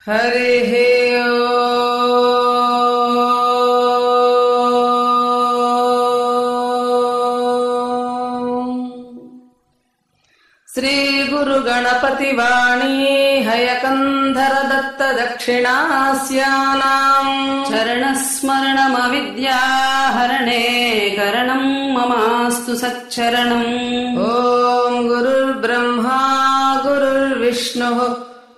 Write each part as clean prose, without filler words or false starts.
హరిః ఓం. శ్రీ గురు గణపతి వాణీ హయకంధర దత్త దక్షిణాస్యానాం చరణస్మరణమవిద్యాహరణే కరణం మమాస్తు సచ్చరణం. ఓం గురుర్బ్రహ్మా గురుర్విష్ణుః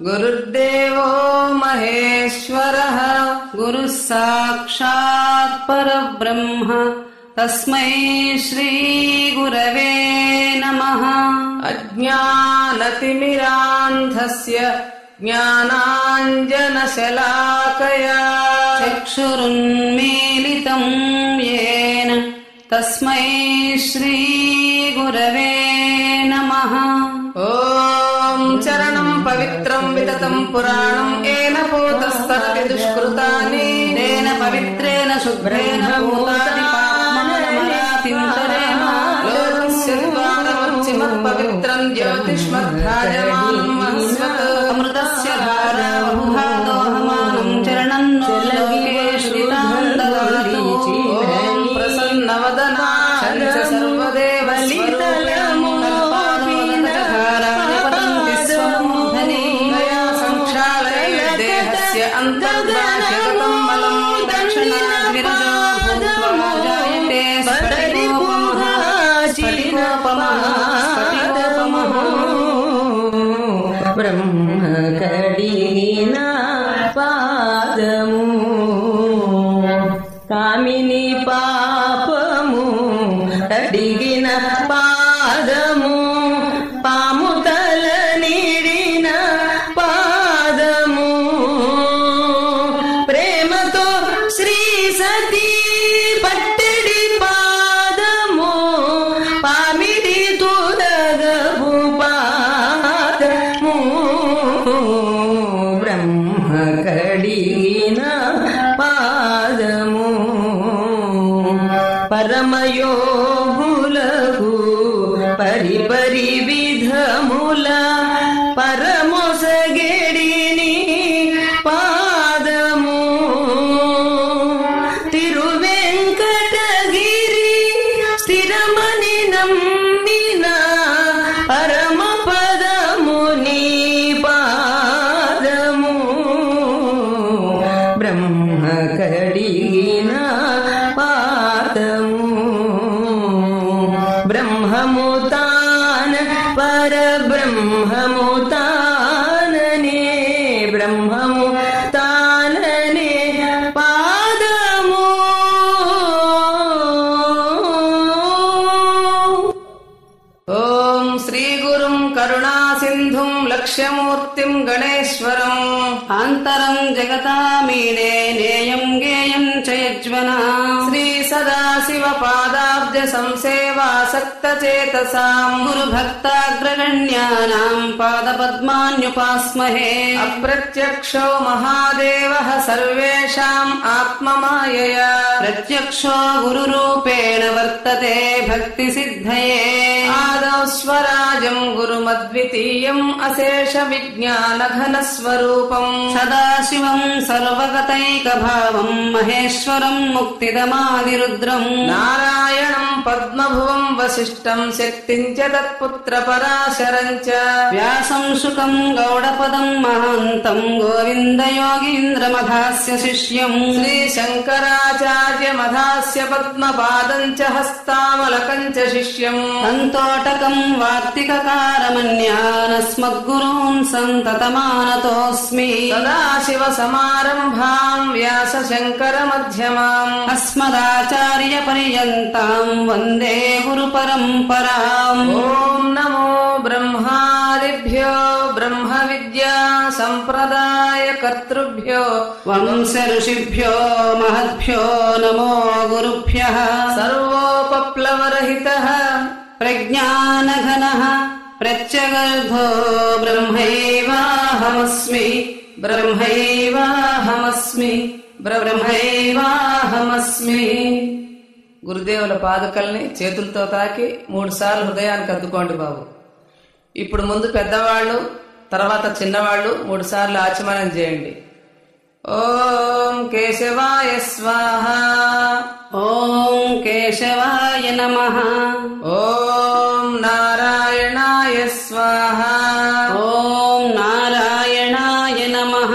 గురుర్దేవో మహేశ్వరః గురుః సాక్షాత్ పరబ్రహ్మ తస్మై శ్రీ గురవే నమః. అజ్ఞానతిమిరాంధస్య జ్ఞానాంజనశలాకయా చక్షురున్మీలితం యేన తస్మై శ్రీ గురవే నమః. ఓం చరణం పవిత్రం వితతం పురాణం ఏన పోతస్తరతి దుష్కృతాని తేన పవిత్రేణ శుభ్రేణ భూతాని పాప్మానమరాతింతరేణ లోకస్య ద్వారమర్చిమత్ పవిత్రం జ్యోతిష్మద్భాజమానం మహస్వత్ అమృతస్య ధారా బహుధా దోహమానం చరణం నో లోకేషు దదాతు. ఓం ప్రసన్నవదనా శంచ సర్వదేవ స్వరూపం దేహస్య అంతర్బాహ్యగతం బలం బ్రహ్మ కడిగిన పాదము కామిని పాపము కడిగిన పాదము పాము తల నీడిన పాదము ప్రేమతో శ్రీ సతీ పట్టడి పాదము పామిడి తుదగపు పాదము బ్రహ్మ కడిగిన పాదము పరమయోగులకు పరిపరి విధముల పరమొసగెడిని పాదము తిరువెంకటగిరి స్థిరమని నమ్మిన పరమ పదముని పాదము బ్రహ్మ కడిగిన పాదము బ్రహ్మము తాన పరబ్రహ్మము తాననే బ్రహ్మము తాననే పాదము. ఓం శ్రీ గురుం కరుణా సింధుం లక్ష్యమూర్తిం గణేశ్వరం ఆంతరం జగతామీడే నేయం గేయం చ యజ్వనా. శ్రీ సదాశివ పాదాబ్జ సంసేవాసక్త చేతసాం గురు భక్తాగ్రగణ్యానాం పాదపద్మాన్యుపాస్మహే. అప్రత్యక్షో మహాదేవః సర్వేషాం ఆత్మమాయయా ప్రత్యక్షో గురురూపేణ వర్తతే భక్తి సిద్ధయే. ఆదౌ స్వరాజం గురుమద్వితీయం అశేష విజ్ఞాన ఘన స్వరూపం సదాశివం సర్వగతైకభావం మహేశ్వరం ముక్తిదమాదిరుద్రం. నారాయణం పద్మభువం వశిష్టం శక్తిం చ తత్పుత్ర పరాశరం చ వ్యాసం శుకం గౌడపదం మహాంతం గోవిందయోగీంద్రమధాస్య శిష్యం. శ్రీ శంకరాచార్య మధాస్య పద్మపాదం చ హస్తామలకం చ శిష్యం సంతోటకం వార్తికకారమన్యానస్మద్గురూన్ సంతతమానతోస్మి. సదాశివ సమారంభాం వ్యాస శంకర మధ్యమాం అస్మదాచార్య పర్యంతాం వందే గురు పరంపరాం. ఓం నమో బ్రహ్మాదిభ్యో బ్రహ్మ విద్యా సంప్రదాయ కర్తృభ్యో వంశ ఋషిభ్యో మహద్భ్యో నమో గురుభ్యః. సర్వోపప్లవరహితః ప్రజ్ఞానఘనః ప్రత్యగర్భో బ్రహ్మైవాహమస్మి బ్రహ్మైవాహమస్మి బ్రహ్మైవాహమస్మి. గురుదేవుల పాదుకల్ని చేతులతో తాకి 3 సార్లు హృదయానికి అద్దుకోండి బాబు. ఇప్పుడు ముందు పెద్దవాళ్ళు తర్వాత చిన్నవాళ్ళు 3 సార్లు ఆచమనం చేయండి. ఓం కేశవాయ స్వాహ. ఓం కేశవాయ నమః. ఓం నారాయణాయ స్వాహ. ఓం నారాయణాయ నమః.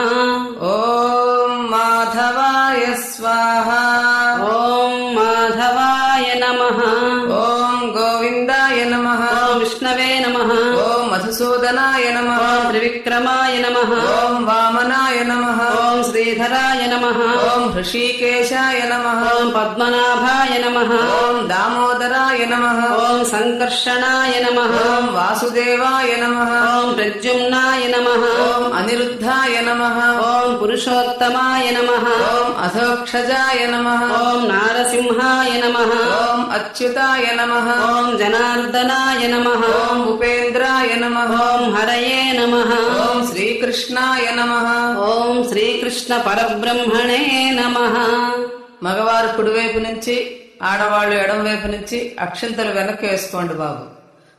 ఓం మాధవాయ స్వాహ. ఓం మాధవాయ నమః. ఓం గోవిందాయ నమః. ఓం విష్ణవే నమః. ఓం మధుసూదనాయ నమః. ఓం త్రివిక్రమాయ నమః. ఓం వామనాయ నమః. ఓం శ్రీధరాయ నమః. ఓం హృషీకేశాయ నమః. ఓం పద్మనాభాయ నమః. ఓం దామోదరాయ నమః. ఓం సంకర్షణాయ నమః. ఓం వాసుదేవాయ నమః. ఓం ప్రద్యుమ్నాయ నమః. ఓం అనిరుద్ధాయ నమః. ఓం పురుషోత్తమాయ నమః. ఓం అధోక్షజాయ నమః. ఓం నారసింహాయ నమః. ఓం అచ్యుతాయ నమః. ఓం జనార్దనాయ నమః. ఓం ఉపేంద్రాయ నమః. ఓం హరయే నమః. ఓం శ్రీకృష్ణాయ నమః. ఓం శ్రీకృష్ణ పరబ్రహ్మణే నమః. మగవారు కుడివైపు నుంచి, ఆడవాళ్లు ఎడం వైపు నుంచి అక్షంతలు వెనక్కి వేసుకోండి బాబు.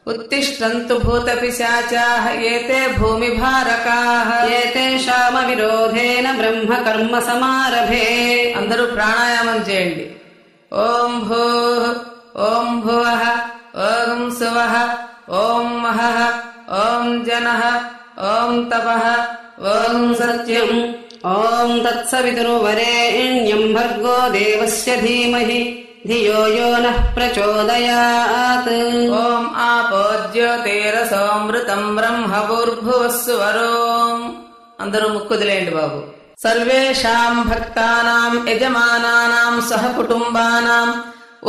ఉత్తిష్టంతు భూత పిశాచాః ఏతే భూమి భారకాః ఏతేషామ విరోధేన బ్రహ్మ కర్మ సమారభే. అందరూ ప్రాణాయామం చేయండి. ఓం భూః, ఓం భువః, ఓం సువః, ఓం మహః, ఓం జనః, ఓం తపః, ఓం సత్యం. ఓం తత్సవితుర్వరేణ్యం భర్గో దేవస్య ధీమహి ధియో యో నః ప్రచోదయాత్. ఓం ఆపో జ్యోతిరసోమృతం బ్రహ్మభూర్భువస్సు వరోం. అందరూ ముక్కుదిలేండి బాబు. సర్వేషాం భక్తానాం యజమానానాం సహ కుటుంబానాం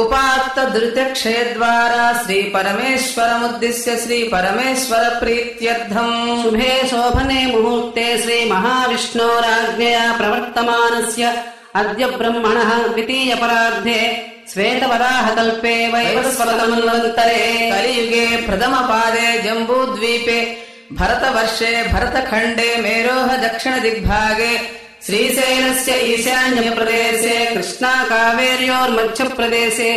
ఉపాత్త ధృతక్షయ ద్వారా శ్రీ పరమేశ్వరముద్దిశ్య శ్రీ పరమేశ్వర ప్రీత్యర్థం శుభే శోభనే ముహూర్తే శ్రీ మహావిష్ణోరాజ్ఞయా ప్రవర్తమానస్య అద్య బ్రహ్మణః ద్వితీయ పరార్ధే శ్వేతవరాహ కల్పే వైవస్వతమన్వంతరే కలియుగే ప్రథమ పాదే జంబూద్వీపే భరతవర్షే భరతఖండే మేరోహ దక్షిణ దిగ్భాగే శ్రీశైలస్య ఈశాన్య ప్రదేశే కృష్ణా కావేర్యోర్మధ్య ప్రదేశే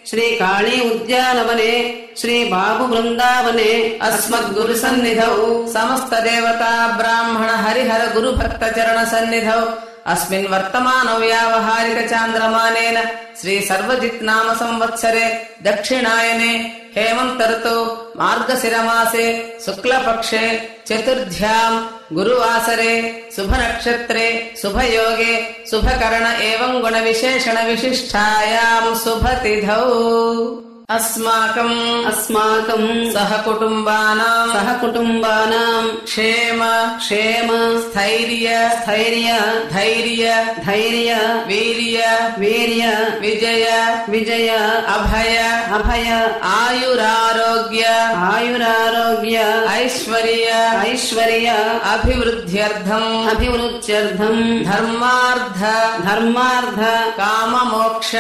శ్రీకాళీ ఉద్యానవనే శ్రీ బాబు బృందావనే అస్మద్గురు సన్నిధౌ సమస్త దేవతా బ్రాహ్మణ హరిహర గురు భక్త చరణ సన్నిధౌ అస్మిన్ వర్తమాన వ్యావహారిక చాంద్రమానేన శ్రీ సర్వజిత్ నామ సంవత్సరే దక్షిణాయనే హేమంత ఋతౌ మార్గశిరమాసే శుక్లపక్షే చతుర్థ్యాం గురువాసరే శుభ నక్షత్రే శుభయోగే శుభకరణ ఏవం గుణ విశేషణ విశిష్టాయాం శుభతిథౌ అస్మాకం సహ కుటుంబానాం క్షేమ స్థైర్య ధైర్య వీర్య విజయ అభయ ఆయురారోగ్య ఐశ్వర్య అభివృద్ధ్యర్థం ధర్మార్థ కామమోక్ష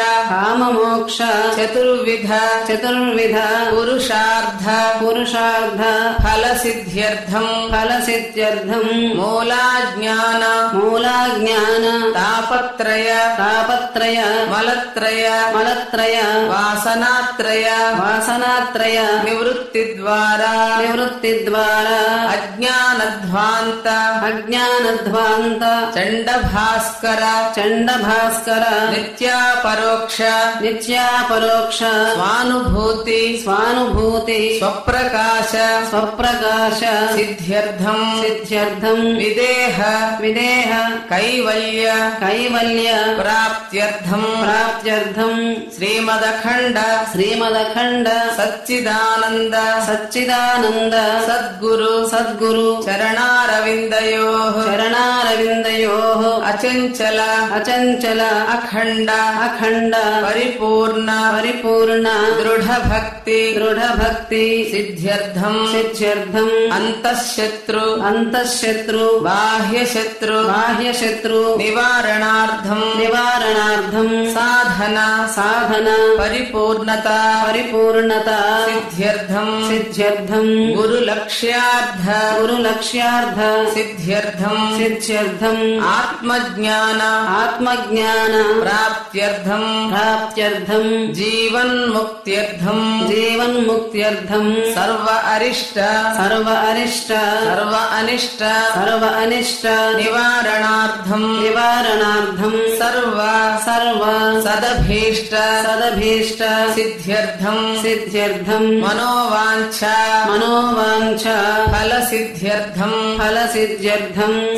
చతుర్విధ పురుషార్థ ఫలసిద్ధ్యర్థం మూలాజ్ఞాన తాపత్రయ మలత్రయ వాసనాత్రయ నివృత్తి ద్వారా అజ్ఞానధ్వాంత చండభాస్కర నిత్యాపరోక్ష స్వానుభూతి స్వప్రకాశ సిద్ధ్యర్థం విదేహ కైవల్య ప్రాప్త్యర్థం శ్రీమదఖండ సచ్చిదానంద సద్గురు చరణారవిందయోః అచంచల అఖండ పరిపూర్ణ దృఢభక్తి సిద్ధ్యర్థం అంతఃశత్రు బాహ్యశత్రు నివారణార్థం సాధన పరిపూర్ణత సిద్ధ్యర్థం గురులక్ష్యార్థ సిద్ధ్యర్థం ఆత్మజ్ఞాన ఆత్మజ్ఞాన ప్రాప్త్యర్థం జీవన్ముక్త్యర్థం సర్వ అరిష్ట అనిష్ట నివారణార్థం సర్వ సదభీష్ట సిద్ధ్యర్థం మనోవాంఛ ఫలసిద్ధ్యర్థం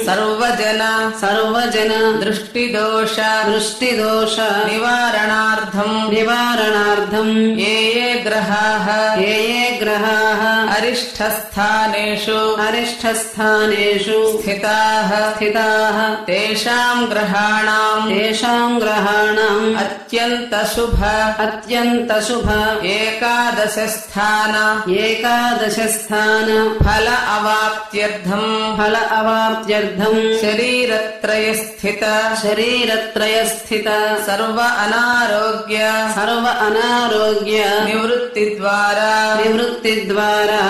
సర్వజన దృష్టిదోష నివారణార్థం ఏ గ్రహాః అరిష్టస్థానేషు స్థితాః తేషాం గ్రహాణాం అత్యంత శుభ ఏకాదశ స్థాన ఫల అవాప్త్యర్థం శరీరత్రయ స్థిత సర్వ అనారోగ్య నివృత్తి ద్వారా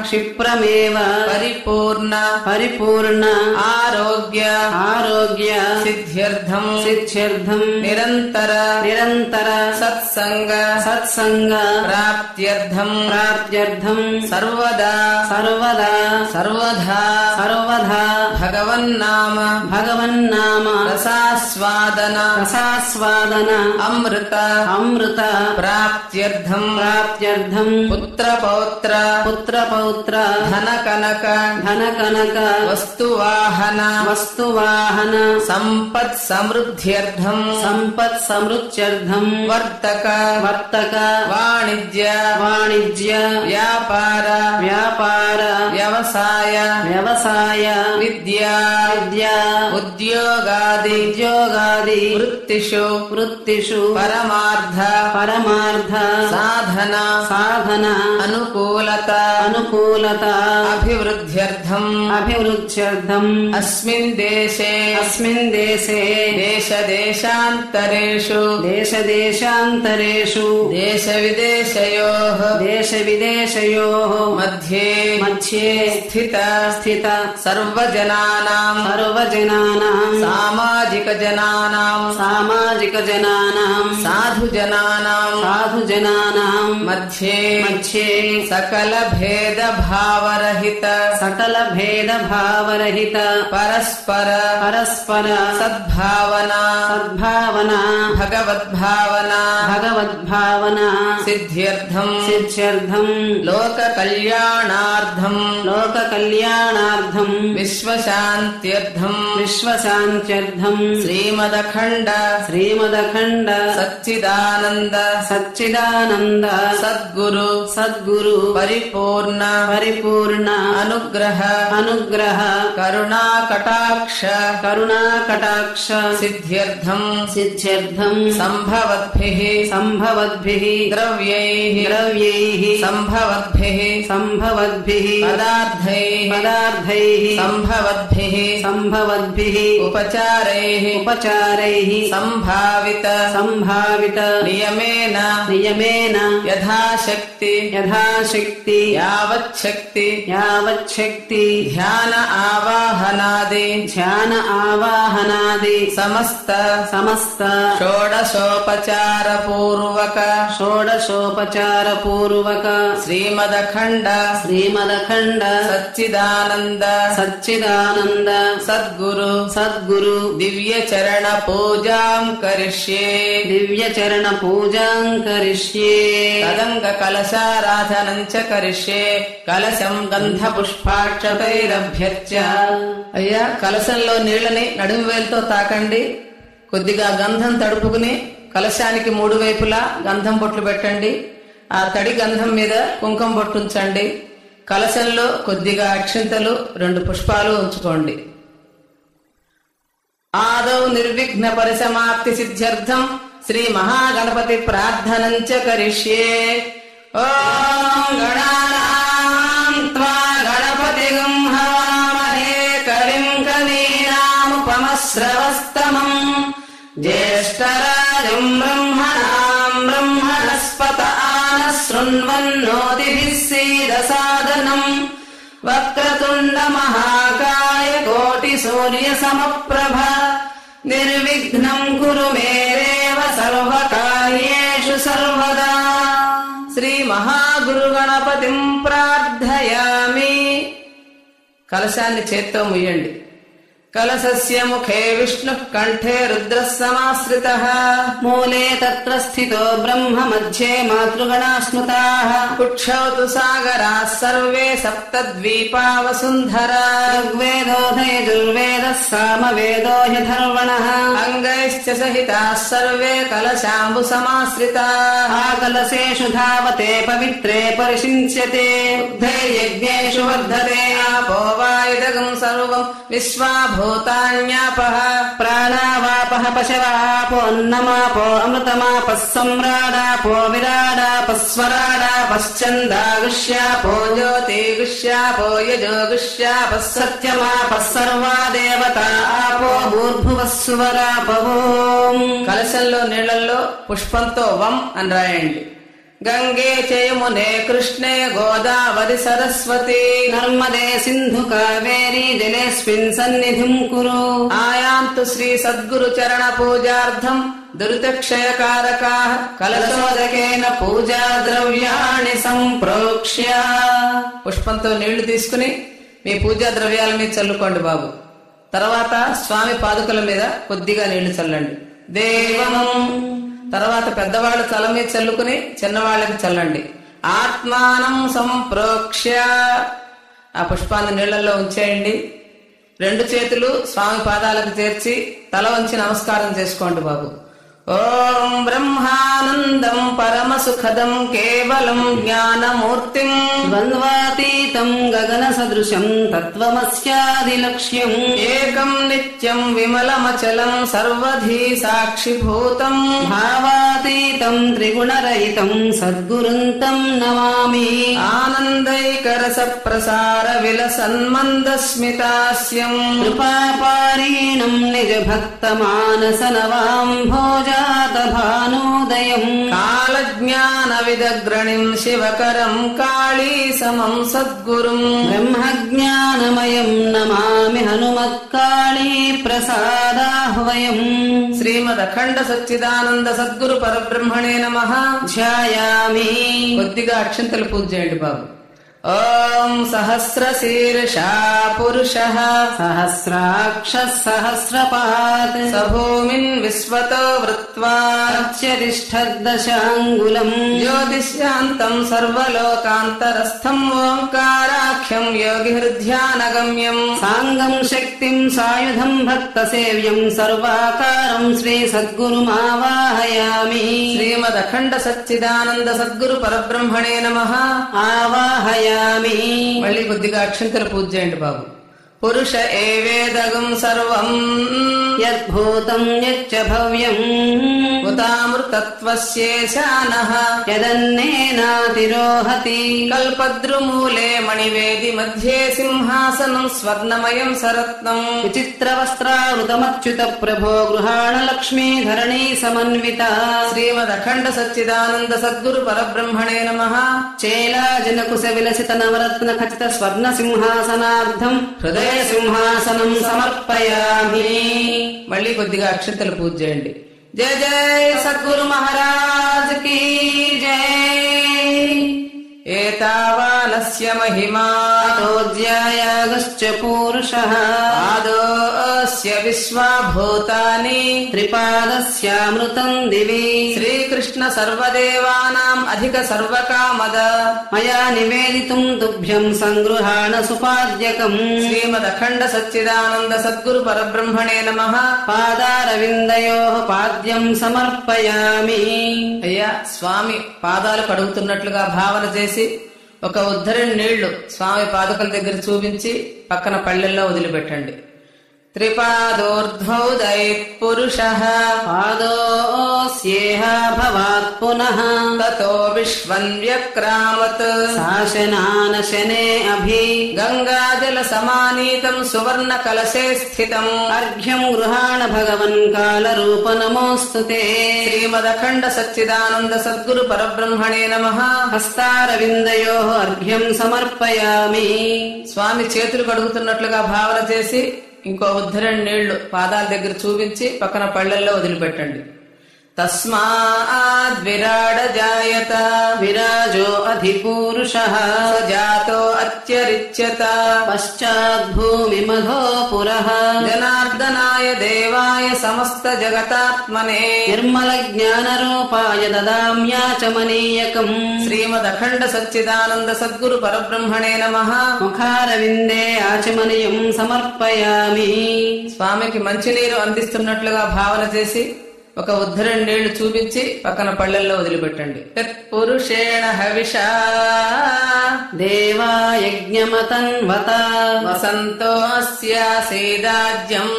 క్షిప్రమేవ పరిపూర్ణ ఆరోగ్య సిద్ధ్యర్థం నిరంతర సత్సంగ ప్రాప్త్యర్థం సర్వదా భగవన్నామ రసాస్వాదన అమృత ప్రాప్త్యర్థం పుత్రపౌత్ర ధనకనక వస్తువాహన సంపత్ సమృద్ధ్యర్థం వర్తక వాణిజ్య వ్యాపార వ్యవసాయ విద్యా ఉద్యోగాది వృత్తిషు పరమార్థ సాధన అనుకూలత అభివృద్ధ్యర్థం అస్మిన్ దేశే దేశదేశాంతరేషు దేశ విదేశయోః మధ్యే స్థిత సర్వజనానాం సామాజిక జనానాం సాధుజనానాం మధ్యే సకల భేద భావరహిత పరస్పర సద్భావన భగవద్భావన సిద్ధ్యర్థం లోక కళ్యాణార్థం విశ్వశాంత్యర్థం శ్రీమదఖండ సచ్చిదానంద సద్గురు పరిపూర్ణ అనుగ్రహ కరుణాకటాక్ష సిద్ధ్యర్థం సంభవద్భిః ద్రవ్యైః సంభవద్భిః పదార్థైః సంభవద్భిః ఉపచారైః సంభావిత నియమేన యథాశక్తి యావచ్చక్తి ధ్యాన ఆవాహనాది సమస్త షోడశోపచారపూర్వక శ్రీమదఖండ సచ్చిదానంద సద్గురు దివ్యచరణ పూజాం కరిష్యే తదంగ కలశారాధనం చ కరిష్యే కలశం గంధ పుష్పాక్షతైరభ్యర్చ. అయ్యా, కలశంలో నీళ్లని నడుము వేలుతో తాకండి. కొద్దిగా గంధం తడుపుకుని కలశానికి 3 వైపులా గంధం బొట్లు పెట్టండి. ఆ తడి గంధం మీద కుంకుమ బొట్టు ఉంచండి. కలశంలో కొద్దిగా అక్షింతలు 2 పుష్పాలు ఉంచుకోండి. ఆదౌ నిర్విఘ్న పరిసమాప్తి సిద్ధ్యర్థం శ్రీ మహాగణపతి ప్రార్థనం చ కరిష్యే. ఓం గణానాం త్వా గణపతిగం హవామహే కవిం కవీనాముపమశ్రవస్తమం జ్యేష్ఠరాజం బ్రహ్మణస్పత ఆనశృణ్వన్నోతిభిः సీదసాదనం వక్రతుండ మహాకాయ కోటి సూర్య సమప్రభ నిర్విఘ్నం కురు మే దేవ సర్వకార్యేషు సర్వదా. శ్రీ మహాగురు గణపతిం ప్రార్థయామి. కలశాన్ని చేత్తో ముయ్యండి. కలశస్య ముఖే విష్ణు కంఠే రుద్ర సమాశ్రితః. మూలే తత్ర స్థితో బ్రహ్మ మధ్యే మాతృగణా స్మృతాః. కుక్షౌతు సాగరాः సర్వే సప్తద్వీపా వసుంధరా. ఋగ్వేదోధయజుర్వేదः సామవేదో హ్యధర్వణः. అంగైశ్చ సహితాः సర్వే కలశాంబు సమాశ్రితాः. ఆకలశేషు ధావతే పవిత్రే పరిషించ్యతే. ఊర్ధ్వే యజ్ఞేషు వర్ధతే ఆపో వాయుదగం సర్వం విశ్వాభూతాన్యాపః. ప్రాణావాపః పశవాపోన్నమాపో అమృతమాపः సమ్రాడాపో విరాడాపస్వరాడాపశ్చందాగుష్యాపో జ్యోతిగుష్యాపో యజోగుష్యాపః సత్యమాపः సర్వా దేవతా ఆపో భూర్భువః సువరాపవోం. కలశంలో నీళ్లలో పుష్పంతో వం అని రాయండి. గంగే చయమునే కృష్ణే గోదావరి సరస్వతి. నర్మదే సింధు కావేరీ జలేస్మిన్ సన్నిధిం కురు. ఆయాంతు శ్రీ సద్గురు చరణ పూజార్థం దురితక్షయకారకాః. కలశోదకేన పూజా ద్రవ్యాణి సంప్రోక్ష్య. పుష్పంతో నీళ్లు తీసుకుని మీ పూజా ద్రవ్యాల మీద చల్లుకోండి బాబు. తర్వాత స్వామి పాదుకల మీద కొద్దిగా నీళ్లు చల్లండి. దేవం. తర్వాత పెద్దవాళ్ళు తల మీద చల్లుకుని చిన్నవాళ్ళకి చల్లండి. ఆత్మానం సంప్రోక్ష్య. ఆ పుష్పాన్ని నీళ్లలో ఉంచేయండి. రెండు చేతులు స్వామి పాదాలకు చేర్చి తల వంచి నమస్కారం చేసుకోండి బాబు. ఓం బ్రహ్మానందం పరమ సుఖదం కేవలం జ్ఞానమూర్తిం ద్వంద్వాతీతం గగన సదృశం తత్వమస్యాదిలక్ష్యం. ఏకం నిత్యం విమలమచలం సర్వధీ సాక్షిభూతం భావాతీతం త్రిగుణరహితం సద్గురుంతం నమామి. ఆనందైకరస ప్రసార విలసన్మందస్మితాస్యం కృపాపారీణం నిజ భక్త మానస నవాం భోజాతభానోదయం. కాలజ్ఞాన విదగ్రణిం శివకరం కాళీ సమం సద్గురుం బ్రహ్మజ్ఞానమయం నమామి హనుమత్కాళీ ప్రసాదాహ్వయం. శ్రీమదఖండ సచ్చిదానంద సద్గురు పరబ్రహ్మణే నమః. ధ్యాయామి. కొద్దిగా అక్షంతలు పూజ చేయండి బాబు. ఓం సహస్రశీర్షా పురుషః సహస్రాక్ష సహస్రపాత్ సభూమిన్ విశ్వతో వృత్వా ప్రత్యతిష్ఠద్దశాంగులం. జ్యోతిష్యాంతం సర్వలోకాంతరస్థం ఓంకారాఖ్యం యోగిహృధ్యానగమ్యం. సాంగం శక్తిం సాయుధం భక్త సేవ్యం సర్వాకారం శ్రీ సద్గురుమావాహయామి. శ్రీమదఖండ సచ్చిదానంద సద్గురు పరబ్రహ్మణే నమః. ఆవాహయామి. మళ్ళీ కొద్దిగా అక్షంతలు పూజ చేయండి బాబు. పురుష ఏవేదగం సర్వం యద్భూతం యచ్చ భవ్యం ఉతామృతత్వస్యేశానః యదన్నేనాతిరోహతి. కల్పద్రుమూలే మణివేది మధ్యే సింహాసనం స్వర్ణమయం సరత్నం. విచిత్రవస్త్రావృతమచ్యుత ప్రభో గృహాణ లక్ష్మీ ధరణీ సమన్విత. శ్రీమదఖండ సచ్చిదానంద సద్గురు పరబ్రహ్మణే నమః. చేలాజనకుశ విలసిత నవరత్న ఖచిత స్వర్ణ సింహాసనార్థం హృదయ సింహాసనం సమర్పయామి. మళ్ళీ కొద్దిగా అక్షంతలు పూజ చేయండి. జయ జయ సద్గురు మహారాజ్ కీ జయ. ఏతావానస్య మహిమా తోజ్యాయాగశ్చ పూరుషః ఆదోస్య విశ్వభూతాని త్రిపాదస్యామృతం దివి. శ్రీకృష్ణ సర్వదేవానాం అధిక సర్వకామద. మయా నివేదితుం తుభ్యం సంగృహాణ సుపాద్యకం. శ్రీమదఖండ సచ్చిదానంద సద్గురు పరబ్రహ్మణే నమః. పాదారవిందయోః పాద్యం సమర్పయామి. అయ్యా స్వామి పాదాలు కడుగుతున్నట్లుగా భావన చేసి ఒక ఉద్ధరణ నీళ్లు స్వామి పాదకుల దగ్గర చూపించి పక్కన పళ్ళెల్లో వదిలిపెట్టండి. త్రిపాదోర్ధ్వౌ దైత్పురుషః పాదోస్యేహ భవాత్ పునః తతో విశ్వం వ్యక్రామత్ శాసనానశనే అభి గంగాజల సమానీతం సువర్ణ కలశే స్థితం అర్ఘ్యం గృహాణ భగవన్ కాలరూప నమోస్తుతే శ్రీమదఖండ సచ్చిదానంద సద్గురు పరబ్రహ్మణే నమః. హస్తారవిందయో అర్ఘ్యం సమర్పయామి. స్వామి చేతులు కడుగుతున్నట్లుగా భావన చేసి ఇంకో ఉద్ధరణ నీళ్లు పాదాల దగ్గర చూపించి పక్కన పళ్ళల్లో వదిలిపెట్టండి. తస్మాద్ విరాడ జాయత విరాజో అధిపూరుషః జాతో అత్యరిచ్యత పశ్చాద్భూమి మధో పురః జనార్దనాయ దేవాయ సమస్త జగతాత్మనే నిర్మల జ్ఞాన రూపాయ దదామ్యాచమనీయకం. శ్రీమదఖండ సచ్చిదానంద సద్గురు పరబ్రహ్మణే నమః. ముఖారవిందే ఆచమనీయం సమర్పయామి. స్వామికి మంచినీరు అందిస్తున్నట్లుగా భావన చేసి ఒక ఉద్ధరణ నీళ్లు చూపించి పక్కన పళ్ళల్లో వదిలిపెట్టండి. పురుషేణ హవిషా దేవాయజ్ఞమతన్వత వసంతో అస్యాసేదాజ్యం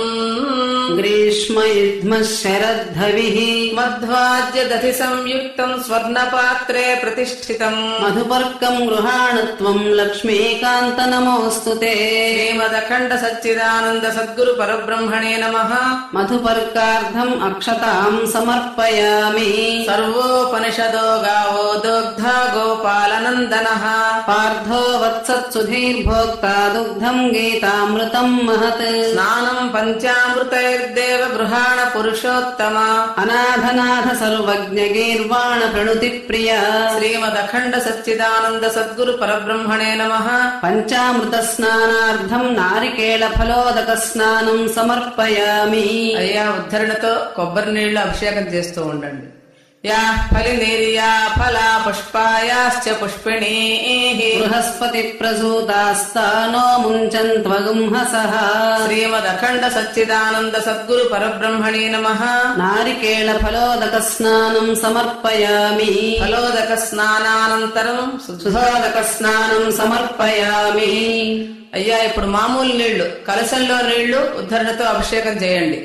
గ్రీష్మయుధ్మ శరద్ధవిః మధ్వాజ్య దధి సంయుక్తం స్వర్ణపాత్రే ప్రతిష్ఠితం మధుపర్కం గృహాణత్వం లక్ష్మీకాంత నమోస్తుతే. శ్రీమదఖండ సచ్చిదానంద సద్గురు పరబ్రహ్మణే నమః. మధుపర్కార్థం అక్షతాం సమర్పయామి. సర్వోపనిషదో గావో దుగ్ధ గోపాలనందనః పార్థో వత్సత్సుధీర్భోక్తా దుగ్ధం గీతామృతం మహత్. స్నానం పంచామృతైర్దేవ గృహాణ పురుషోత్తమ అనాథనాథ సర్వజ్ఞ గీర్వాణ ప్రణుతి ప్రియ. శ్రీమదఖండ సచ్చిదానంద సద్గురు పరబ్రహ్మణే నమః. పంచామృత స్నానార్థం నారికేళ ఫలోదక స్నానం సమర్పయామి. అయ్యా ఉద్ధరణతో కొబ్బరి నీళ్లు అభిషేకం చేస్తూ ఉండండి. యా ఫలినిర్యా ఫలా పుష్పాయాశ్చ పుష్పిణీః బృహస్పతి ప్రసూతాస్తానో ముంచన్త్వగుంహసః. శ్రీమదఖండ సచ్చిదానంద సద్గురు పరబ్రహ్మణే నమః. నారికేళ ఫలోదక స్నానం సమర్పయామి. ఫలోదక స్నానానంతరం సుధోదక స్నానం సమర్పయామి. అయ్యా ఇప్పుడు మామూలు నీళ్లు కలశంలో నీళ్లు ఉద్ధరణతో అభిషేకం చేయండి.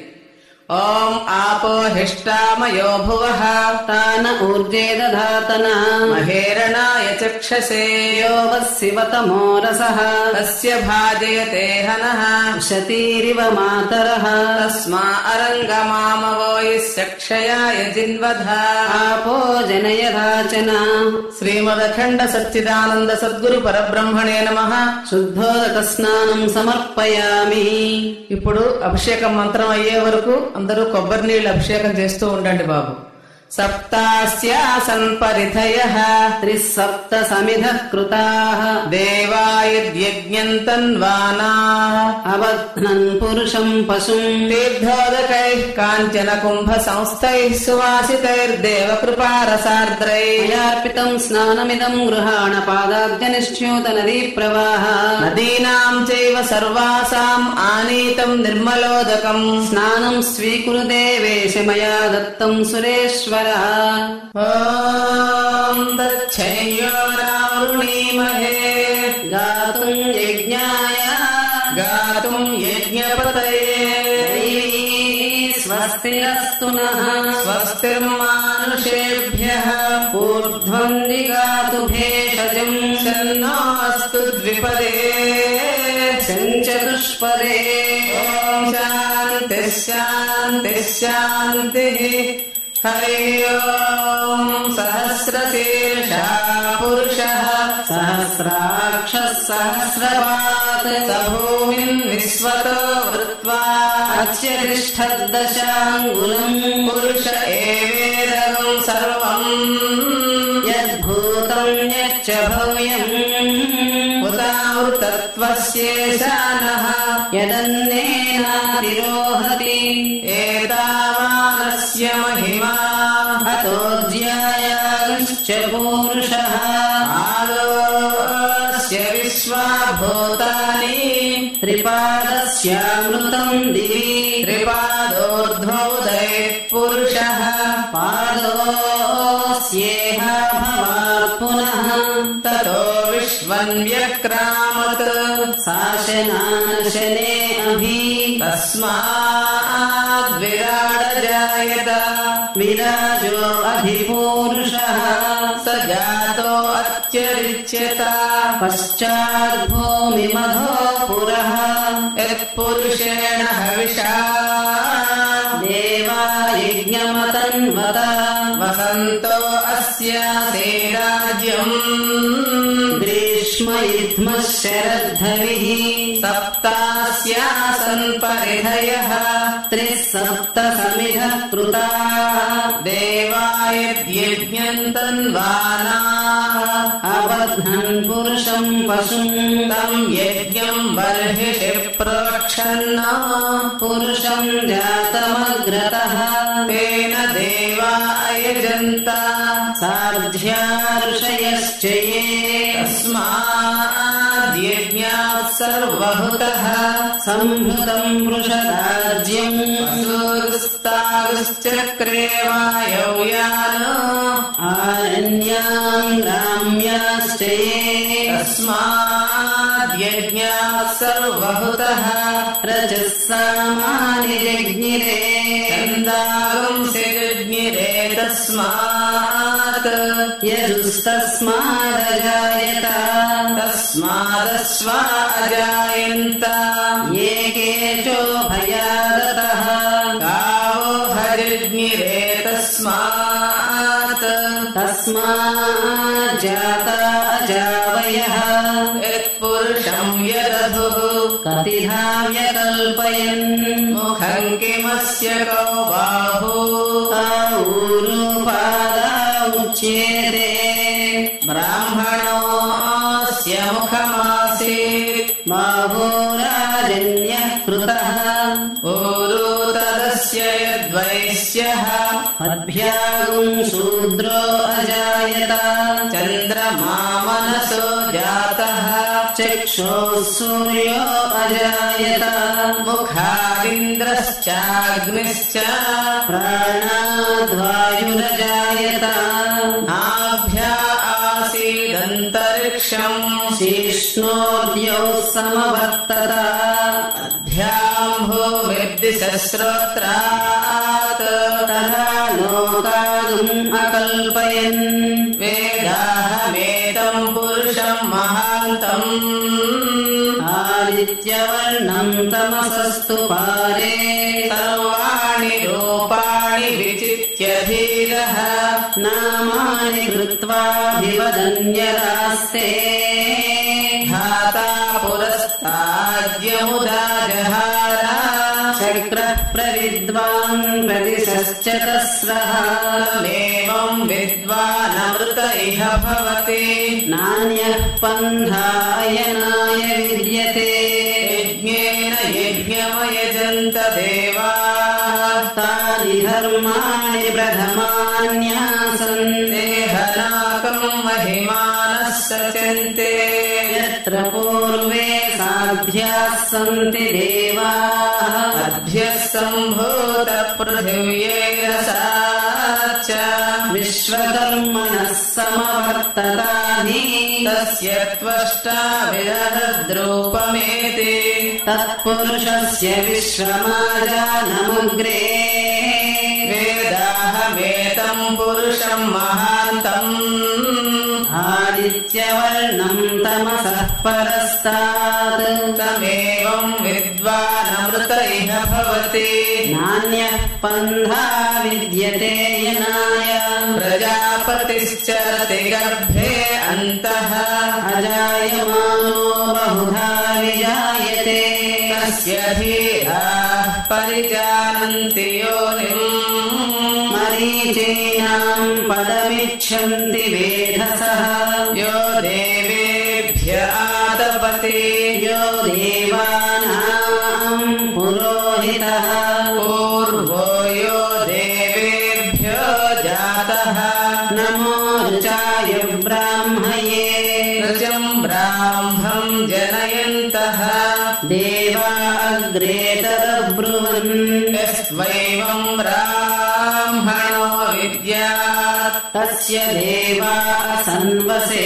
ఓం ఆపో హిష్టామయో భువః తాన ఊర్జే దధాతన మహేరణాయ చక్షసే యో వస్సివతమో రసః తస్య భాజయతే హనః శతీరివ మాతరః. తస్మా అరంగమామవోయస్యక్షయాయ జిన్వధ. ఆపో జనయదాచన శ్రీమదఖండ సచ్చిదానంద సద్గురు పరబ్రహ్మణే నమః. శుద్ధోదక స్నానం సమర్పయామి. ఇప్పుడు అభిషేకం మంత్రం అయ్యే వరకు అందరూ కొబ్బరి నీళ్ళు అభిషేకం చేస్తూ ఉండండి బాబు. సప్తాస్యాసన్ పరిధయః త్రిసప్త సమిధః కృతాః దేవాయజ్ఞం తన్వానాః అబధ్నన్ పురుషం పశుం తీర్థోదకైః కాంచన కుంభ సంస్థైః సువాసితైర్దేవ కృపారసార్ద్రైః మయార్పితం స్నానమిదం గృహాణ పాదాబ్జనిష్ట్యూత నదీ ప్రవాహ. నదీనాం చైవ సర్వాసాం ఆనీతం నిర్మలోదకం స్నానం స్వీకురు దేవేశ మయా దత్తం సురేశ్వర. ఓం దక్షైయోరావృణీమహే గాతుం యజ్ఞాయ గాతుం యజ్ఞపతయే దైవీ స్వస్తిరస్తు నః. స్వస్తిర్మానుషేభ్యః ఊర్ధ్వం దిగాతు భేషజం శన్నోऽस्तु ద్విపదే చతుష్పదే. ఓం శాంతి శాంతి శాంతి. హరి ఓం సహస్రశీర్షా పురుషః సహస్రాక్ష సహస్రపాత్ స భూమిన్ విశ్వతో వృత్వా అత్యతిష్ఠద్దశాంగులం పురుష ఏవేదం సర్వం యద్భూతం యచ్చ భవ్యం ఉదావృతత్వస్యేషానః యదన్నేనాతిరోహతి ఏతావానస్య మహిమా అతోజ్యాయాశ్చ పూరుషః ఆదోస్య విశ్వాభూతాని త్రిపాదస్యామృతం దివి త్రిపాదోర్ధ్వౌదయ పురుషః పాదోస్యేహ భవాత్ పునః తతో విశ్వం सन्व्यक्रामत् शासनाशने अभि तस्माद्विराडजायत विराजो अधिपूरुषः स जातो अत्यरिच्यत पश्चाद्भूमिमधो पुरः यत्पुरुषेण हविषा देवा यज्ञमतन्वत वसन्तो अस्यासे राज्यम् ग्रीष्म युध्मः शरद्धविः सप्तास्यासन् परिधयः 3 समिधः कृताः देवायद्यज्ञम् तन्वानाः अबध्नन् पुरुषम् पशुम् तम् यज्ञम् बर्हिषि प्रोक्षन् पुरुषम् जातमग्रतः तेन देवा अयजन्त सार्ध्या ऋषयश्च ये तस्माद्यज्ञात् सर्वभूतः सम्भृतम् वृषदाज्यम् वसूस्तागश्चक्रे वायव्यान् आरण्याम् ग्राम्याश्च ये तस्माद्यज्ञात् सर्वभूतः रजः सामानि जज्ञिरे छन्दागंसि जज्ञिरे तस्मात् यजुस्तस्मादजायत तस्मादस्वा अजायन्त ये केचोभयादतः गावो हजज्ञिरे तस्मात् तस्माज्जाता अजावयः यत्पुरुषम् यदधुः कतिधा व्यकल्पयन् मुखम् किमस्य कौ बाहु ऊरुपादा उच्येते ब्राह्मणोऽस्य मुखमासीत् बाहुराजन्यः कृतः ऊरु तदस्य यद्वैश्यः पद्भ्यागुम् शूद्रो अजायत चन्द्रमा मनसो जातः चक्षुः सूर्यो अजायत मुखादिन्द्रश्चाग्निश्च प्राणाद्वायुरजायत नाभ्या आसीदन्तरिक्षम् शीष्णोद्यौ समवर्तत अभ्याम् भूमिर्दिशश्रोत्रात् तदा लोकागुम् अकल्पयन् वेदाहमेतम् पुरुषम् महान्तम् आदित्यवर्णम् तमसस्तु पारे सर्वाणि रूपाणि विचित्य धीरः नामानि कृत्वाभिवदन्यरास्ते धाता पुरस्ताद्यमुदा जहार चक्रः प्रविद्वान् प्रतिशश्च तस्रः तमेवम् विद्वानमृत इह भवति नान्यः पन्था अयनाय विद्यते यज्ञेन यज्ञमयजन्त देवाः तानि धर्माणि प्रथमान्यासन् देहनाकम् महिमानः सचन्ते यत्र पूर्वे साध्याः सन्ति देवाः अभ्यः सम्भूत पृथिव्यैरसा च विश्वकर्मणः समवर्ततानि तस्य त्वष्टा विदधद्रूपमेति तत्पुरुषस्य विश्वमाजानमुग्रे वेदाहमेतम् पुरुषम् महान्तम् आदित्यवर्णम् तमसः परस्तात् तमेवम् विद्वानमृत इह भवति नान्यः पन्था विद्यते यनाय प्रजापतिश्चरति गर्भे अन्तः अजायमानो बहुधा विजायते तस्य धीराः परिजानन्ति योनिम् मरीचीनाम् पदमिच्छन्ति वेधसः यो देवेभ्य आतपति यो देवानाम् पुरोहितः पूर्वो यो देवेभ्यो जातः नमो ऋचाय ब्राह्मये ऋजम् ब्राह्मम् जनयन्तः देवा अग्रेतरब्रुवन् यस्त्वैवम् ब्राह्मणो विद्यात् तस्य देवा सन्वसे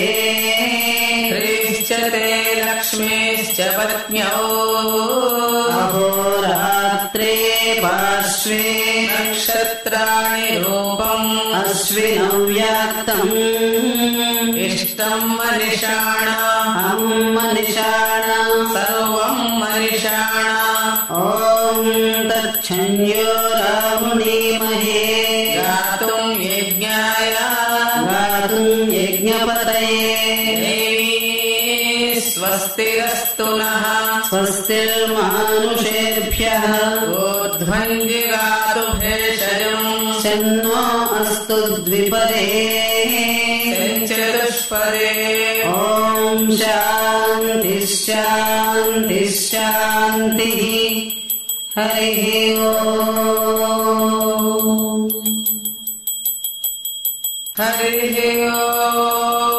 च ते लक्ष्मीश्च पत्न्यौ अहोरात्रे पार्श्वे नक्षत्राणि रूपम् अश्विनौ व्याक्तम् इष्टम् मनिषाणाम् मनिषाणाम् सर्वम् मनिषाणाम् ॐ तच्छन्यो रावणीमहे गातुम् यज्ञाय गातुम् यज्ञपतये देवी स्वस्तिरस्तु नः स्वस्तिर्मानुषेभ्यः ऊर्ध्वञ्जिगातु भेषजम् शन्नो अस्तु द्विपदे चतुष्पदे ॐ शान्तिः शान्तिः शान्तिः हरिः ॐ हरिः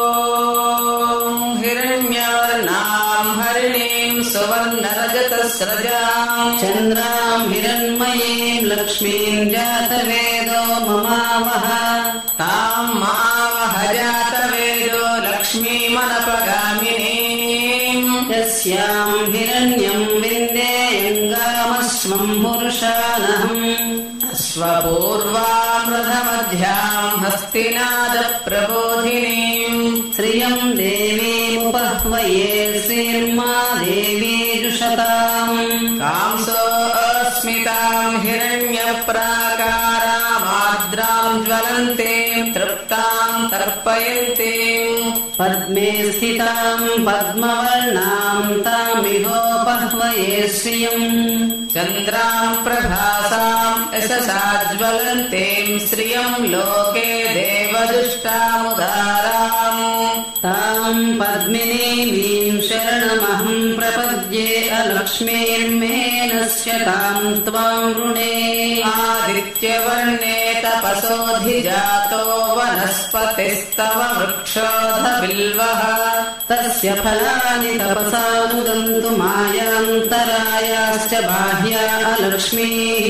ॐ हिरण्यवर्णाम् हरिणीम् सुवर्णरजतस्रजाम् चन्द्राम् हिरण्मयीम् लक्ष्मीम् जातवेदो ममावह ताम् मावह जातवेदो लक्ष्मीमनपगामिनीम् यस्याम् हिरण्यम् विन्देयङ्गामश्वम् पुरुषानहम् स्वपूर्वामृधमध्याम् हस्तिनादप्रबोधिनीम् श्रियम् देवीमुपह्वये श्रीर्मा देवी जुषताम् कांसोऽस्मिताम् हिरण्यप्राकारामार्द्राम् ज्वलन्तीम् तृप्ताम् तर्पयन्तीम् पद्मे स्थिताम् पद्मवर्णाम् तामिहोपह्वये श्रियम् चन्द्राम् प्रभासाम् यशसा ज्वलन्तीम् श्रियम् लोके देवदुष्टामुदाराम् ताम् पद्मिनीमीम् शरणमहम् प्रपद्ये अलक्ष्मीर्मेनस्य ताम् त्वाम् वृणे आदित्यवर्णे तपसोऽधिजातो वनस्पतिस्तव वृक्षोऽधबिल्वः तस्य फलानि तपसानुगन्तुमायान्तरायाश्च बाह्या अलक्ष्मीः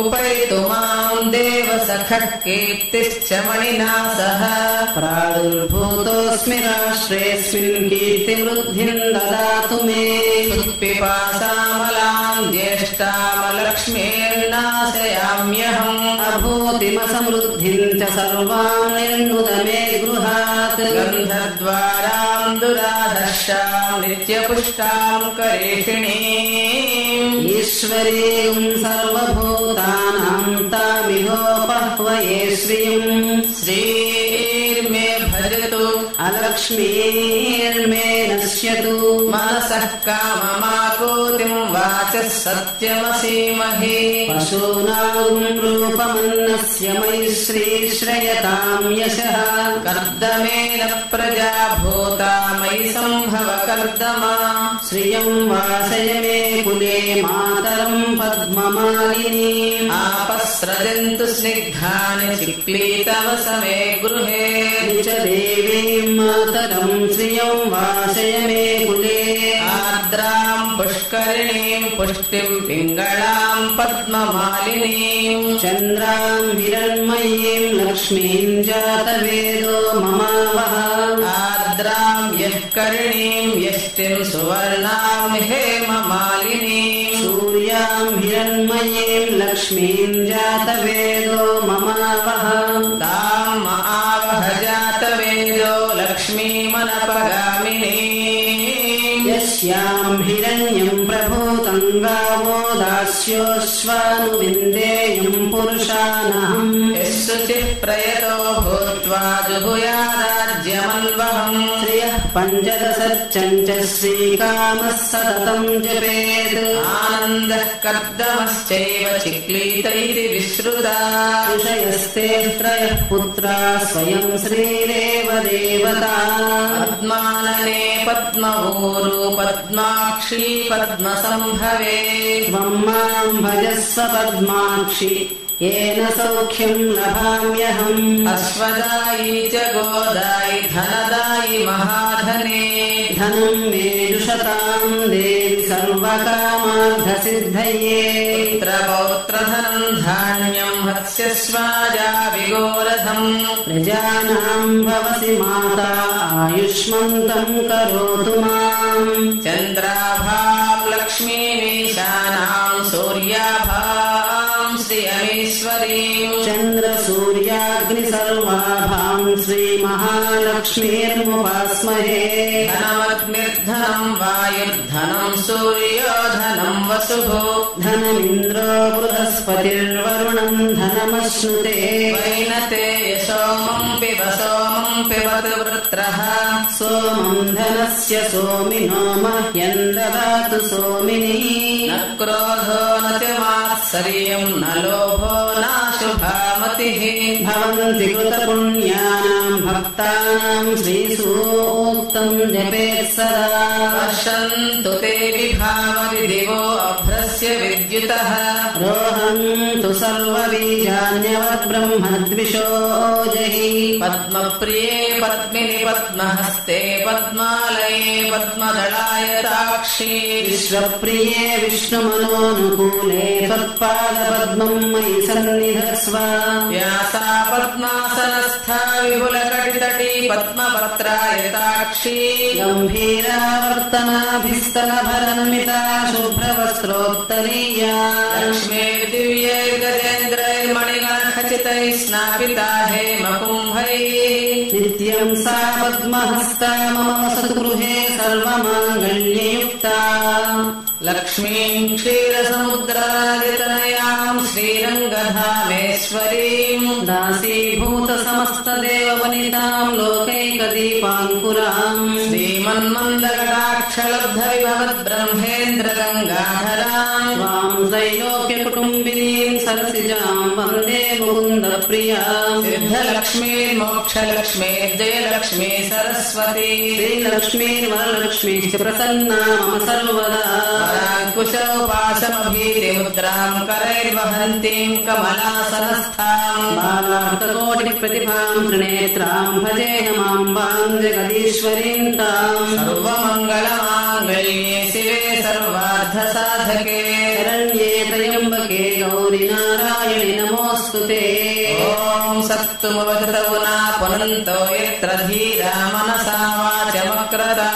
उपैतु माम् देवसखः कीर्तिश्च मणिना सह प्रादुर्भूतोऽस्मि राष्ट्रेऽस्मिन् कीर्तिवृद्धिम् ददातु मे पिपासामलाम् ज्येष्ठामलक्ष्मीर्नाशयाम्यहम् अभूतिमसमृद्धिम् च सर्वाम् निर्नुद मे गृहात् गन्धद्वाराम् दुराधर्षाम् नित्यपुष्टाम् करेषिणीम् ईश्वरीम् सर्वभूतानाम् तामिहोपह्वये श्रियम् श्रीर्मे भजतु अलक्ष्मीर्मे नश्यतु मनसः काममाकोतिम् वाचः सत्यमसीमहि पशूनाम् रूपमन्नस्य मयि श्रीश्रयताम् यशः कर्दमेन प्रजा भूता मयि सम्भव कर्दमा श्रियम् वासय मे कुले मातरम् पद्ममालिनीम् आपस्रजन्तु स्निग्धानि चिक्लीतव समे गृहे च देवीम् मातरम् श्रियम् वासय मे कुले आर्द्राम् पुष्करिणीम् पुष्टिम् पिङ्गळाम् पद्ममालिनीम् चन्द्राम् हिरण्मयीम् लक्ष्मीम् जातवेदो ममावह आर्द्राम् यः करिणीम् यष्टिम् सुवर्णाम् हेममालिनीम् सूर्याम् हिरण्मयीम् लक्ष्मीम् जातवेदो ममावह ताम् आवह जातवेदो लक्ष्मीमनपगामिनीम् यस्याम् हिरण्यम् प्रभूतम् गावो दास्योऽश्वानुविन्देयम् पुरुषानहम् यशुचिः प्रयतो भूत्वा जुहुयादाज्यमन्वहम् श्रियः पञ्चदशर्चम् च श्रीकामः सततम् जपेत् आनन्दः कर्दमश्चैव चिक्लीत इति विश्रुता ऋषयस्ते त्रयः पुत्रा स्वयम् श्रीरेव देवता पद्मानने पद्मवोरु पद्माक्षी पद्मसम्भवे त्वम् माम् भजस्व पद्माक्षि येन सौख्यम् लभाम्यहम् अश्वदायी च गोदायि धनदायि महाधने धनं मे जुषताम् देवि सर्वकामार्थसिद्धये पुत्रपौत्रधनं धान्यं हस्यस्वाजा विगोरधम् प्रजानाम् भवसि माता आयुष्मन्तम् करोतु माम् चन्द्राभां लक्ष्मीमीशानां सूर्याभां श्रियमीश्वरीं चन्द्रसूर्याग्निसर्वाभाम् श्रीमहालक्ष्मीर्मुपास्महे धनमग्निर्धनं वायुर्धनं सूर्योधनं वसुः धनमिन्द्रो बृहस्पतिर्वरुणम् धनमश्नुते वैनते सोमं पिबत वृत्रः सोमम् धनस्य सोमिनो मह्यम् ददातु सोमिनी न क्रोधो न च मात्सर्यं न लोभो नाशुभामतिः भवन्ति कृतपुण्यानाम् भक्तानाम् श्रीसूक्तम् जपेत् सदा वर्षन्तु ते विभावरि दिवो अभ्रस्य विद्युतः रोहन्तु सर्वबीजान्यवद्ब्रह्मद्विषो जहि पद्मप्रिये पद्मिनि पद्महस्ते पद्मालये पद्मदलायताक्षी विश्वप्रिये विष्णुमनोनुकूले त्वत्पादपद्मम् मयि सन्निधत्स्व व्यासा पद्मासनस्था विपुलकटितटी पद्मपत्रायताक्षी गम्भीरावर्तनाभिस्तनभरन्मिता शुभ्रवस्त्रोत्तरीया लक्ष्मीर्दिव्यैर्गजेन्द्रैर्मणिगणखचितैः स्नापिता हेमकुम्भैः नित्यम् सा पद्महस्ता मम वसतु गृहे सर्वमाङ्गल्ययुक्ता लक्ष्मीं क्षीरसमुद्रादितनयां श्रीरङ्गधामेश्वरीं दासीभूतसमस्तदेववनिताम् लोकैकदीपाङ्कुराम् श्रीमन्मन्दकटाक्षलब्धविभवद्ब्रह्मेन्द्रगङ्गाधराम् त्वाम् त्रैलोक्यकुटुम्बिनीम् सरसिजाम् वन्दे मुकुन्दप्रियाम् सिद्धलक्ष्मीर्मोक्षलक्ष्मीर्जयलक्ष्मी सरस्वती श्रीलक्ष्मीर्वरलक्ष्मीश्च प्रसन्ना मम सर्वदा कुशोपासमभीतिमुद्राम् करैर्वहन्तीम् कमलासनस्थाम् बालार्ककोटिप्रतिभाम् त्रिनेत्राम् भजेयमाम्बाम् जगदीश्वरीम् ताम् सर्वमङ्गलमाङ्गल्ये शिवे सर्वार्थसाधके शरण्ये त्र्यम्बके गौरि नारायणि नमोऽस्तु ते ॐ सत्तुमवतौ न पुनन्तो यत्र धीरा मनसा वाचमक्रता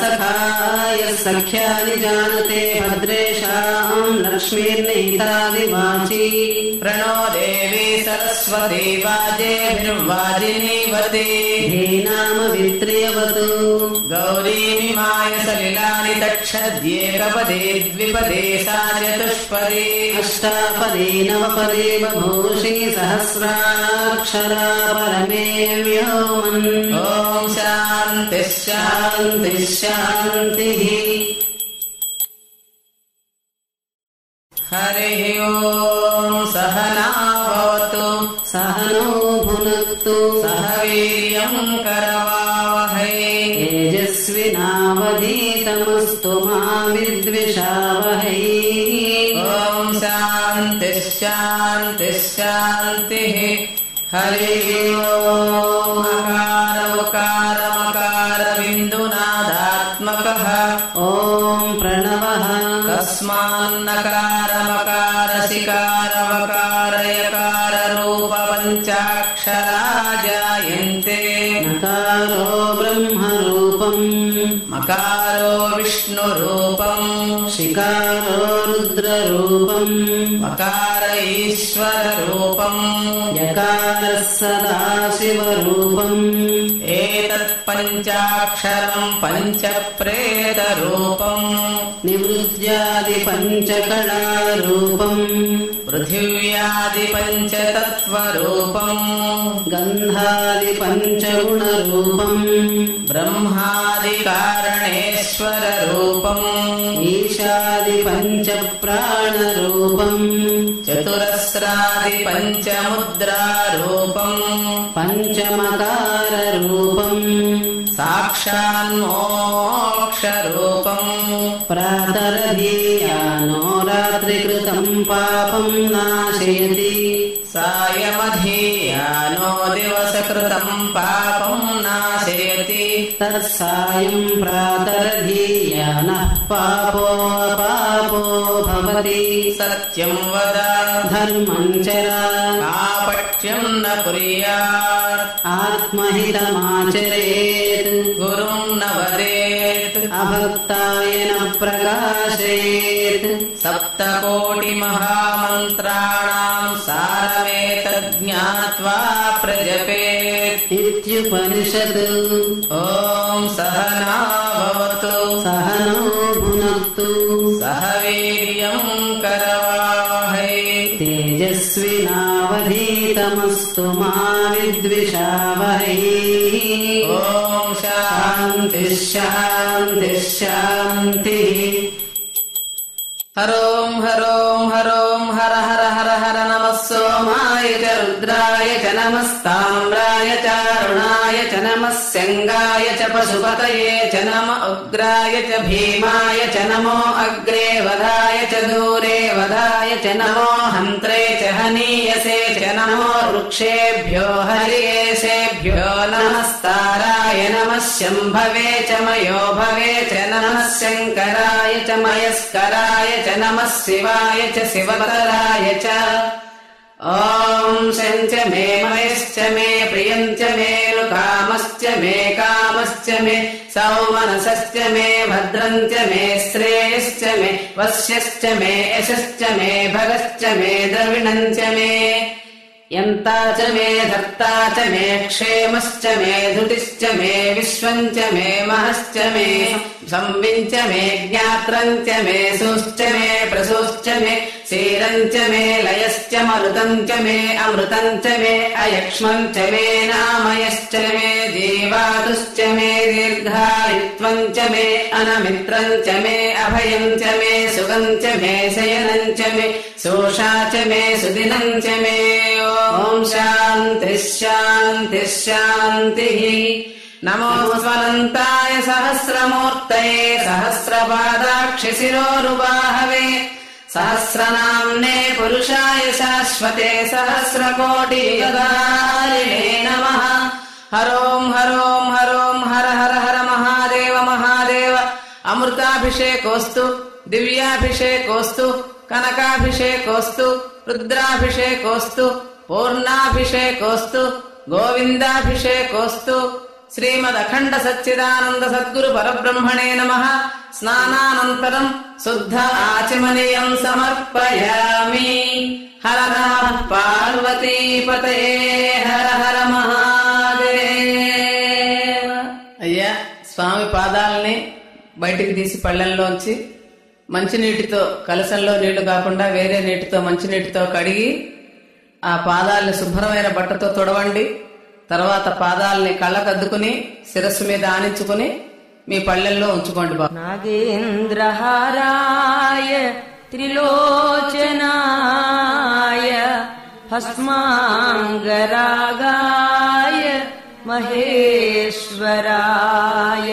सखाय सख्यानि जानते भद्रेषाम् लक्ष्मीर्निहितादिवाची प्रणो देवी सरस्वती वाजेभिर्वाजिनीवती धेनाम वित्र्यवतु गौरीमिमाय सलिलानि तक्षद्येकपदे द्विपदे सा चतुष्पदे अष्टापदे नवपदे बभूषि सहस्राक्षरा परमे व्योमन् ॐ शान्तिः शान्तिः शान्तिः हरिः ॐ सहना भवतु सहनो भुनक्तु सह वीर्यम् करवावहै तेजस्विनावधीतमस्तु मा विद्विषावहै ॐ शान्तिः शान्तिः शान्तिः हरिः ॐ अकार उकार मकार बिन्दुनादात्मकः ॐ प्रणवः तस्मान्नकार मकार सिकार वकार यकार रूप पञ्चाक्षरा जायन्ते नकारो ब्रह्मरूपम् मकारो विष्णुरूपम् शिकारो रुद्ररूपम् मकार ईश्वररूपम् यकारः सदाशिवरूपम् एतत्पञ्चाक्षरम् पञ्चप्रेतरूपम् निवृत्त्यादिपञ्चकलारूपम् पृथिव्यादिपञ्चतत्त्वरूपम् गन्धादिपञ्चगुणरूपम् ब्रह्मादिकारणेश्वररूपम् ईशादिपञ्चप्राणरूपम् चतुरस्रादिपञ्चमुद्रारूपम् पञ्चमकाररूपम् साक्षान्मोक्षरूपम् प्रातरधीयानो रात्रिकृतम् पापम् नाशयति सायमधीयानो दिवसकृतम् पापम् नाशयति తత్సాయం ప్రాతరధీయానః పాపోపాపో భవతి సత్యం వద ధర్మం చర కాపట్యం న కుర్యాత్ ఆత్మహితమాచరేత్ గురుం న వదేత్ అభక్తాయ న ప్రకాశేత్ సప్తకోటి మహామంత్రాణాం సారమేతద్ జ్ఞాత్వా ప్రజపేత్ ఇత్యుపనిషత్. ఓం సహనా భవతు సహనో భునక్తు సహ వీర్యం కరవావహై తేజస్వినావధీతమస్తు మా విద్విషావహై. ఓం శాంతి శాంతి శాంతి. హరోం హరోం హరోం హర హర హర హర నమః సోమాయ చ రుద్రాయ చ నమస్తామ్రాయ చ అరుణాయ చ నమః శంగాయ చ పశుపతయే చ నమ ఉగ్రాయ చ భీమాయ చ నమో అగ్రే వదాయ చ దూరే వదాయ చ నమో హంత్రే చ హనీయసే చ నమో వృక్షేభ్యో హరియేషేభ్యో నమస్తారాయ నమః శంభవే చ మయో భవే చ నమః శంకరాయ చ మయస్కరాయ చ నమః శివాయ చ శివతరాయ చ. ఓం శంచ మే మయశ్చ మే ప్రియంచ మే కామశ్చ మే కామశ్చ మే సౌమనసశ్చ మే భద్రంచ మే శ్రేయశ్చ మే వశ్యశ్చ మే యశశ్చ మే భగశ్చ మే ద్రవిణంచ మే యంతా చ మే ధర్తా చ మే క్షేమశ్చ మే ధృతిశ్చ మే విశ్వంచ మే మహశ్చ మే సంవించ మే జ్ఞాత్రంచ మే సుశ్చ మే ప్రసూశ్చ మే శీలంచ మే లయశ్చ మరుతంచ మే అమృతంచ మే అయక్ష్మంచ మే నామయశ్చ మే జీవాదుశ్చ మే దీర్ఘాయుత్వంచ మే అనమిత్రంచ మే అభయంచ మే సుగంచ మే శయనంచ మే శోషా చ మే సుదినంచ మే. ఓం శాంతి శాంతి శాంతి. నమో స్వనంతాయ సహస్రమూర్తయే సహస్రపాదాక్షి శిరోరుబాహవే సహస్రనామ్నే పురుషాయ శాశ్వతే సహస్రకోటియుగధారిణే నమః. హరోం హరోం హరోం హర హర హర మహాదేవ మహాదేవ. అమృతాభిషేకోస్తు దివ్యాభిషేకోస్తు కనకాభిషేకోస్తు రుద్రాభిషేకోస్తు పూర్ణాభిషేకోస్తు గోవిందాభిషేకోస్తు. శ్రీమదఖండ సచ్చిదానంద సద్గురు పరబ్రహ్మణే నమః. స్నానానంతరం శుద్ధ ఆచమనీయం సమర్పయామి. హర నమః పార్వతీపతయే హర హర మహాదేవ. అయ్యా, స్వామి పాదాలని బయటికి తీసి పళ్ళెంలోంచి మంచినీటితో, కలశంలో నీళ్లు కాకుండా వేరే నీటితో మంచినీటితో కడిగి ఆ పాదాలని శుభ్రమైన బట్టతో తుడవండి. తర్వాత పాదాలని కళ్ళకద్దుకుని శిరస్సు మీద ఆనించుకుని మీ పళ్ళెంలో ఉంచుకోండి బాబు. నాగేంద్రహారాయ త్రిలోచనాయ భస్మాంగరాగాయ మహేశ్వరాయ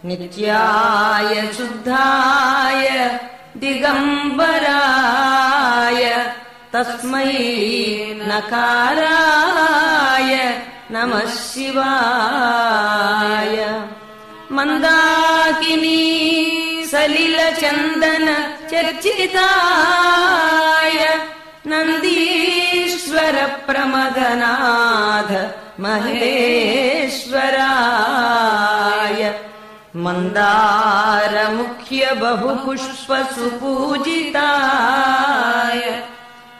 నిత్యాయ శుద్ధాయ దిగంబరాయ తస్మై నకారాయ నమః శివాయ. మందాకినీ సలిల చందన చర్చితాయ నందీశ్వర ప్రమదనాథ మహేశ్వరాయ మందార ముఖ్య బహుపుష్ప సుపూజితాయ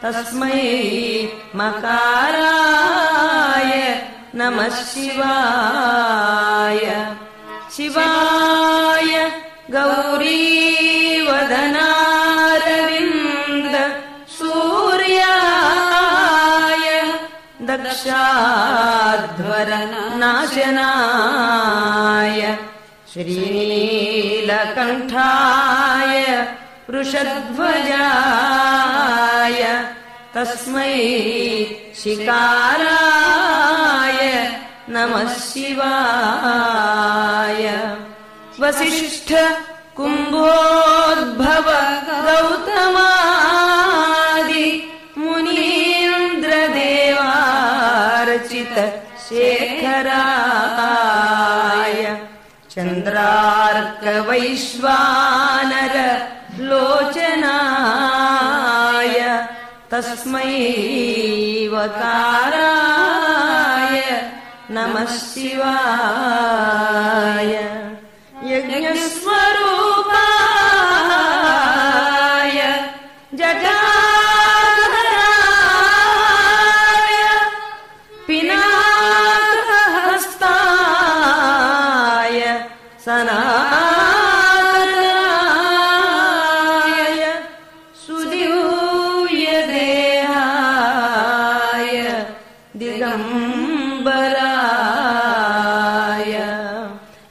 తస్మై మకారాయ నమః శివాయ. శివాయ గౌరీవదనారవింద సూర్యాయ దక్షాధ్వర నాశనాయ శ్రీనీలకంఠాయ వృషధ్వజాయ తస్మై శికారాయ నమః శివాయ. వసిష్ఠ కుంభోద్భవ గౌతమాది మునీంద్రదేవార్చిత శేఖరాయ चन्द्रार्कवैश्वानर लोचनाय तस्मै वकाराय नमः शिवाय यज्ञस्वरूपाय जटाधराय पिनाकहस्ताय सनातनाय सुदिव्यदेहाय दिगम्बराय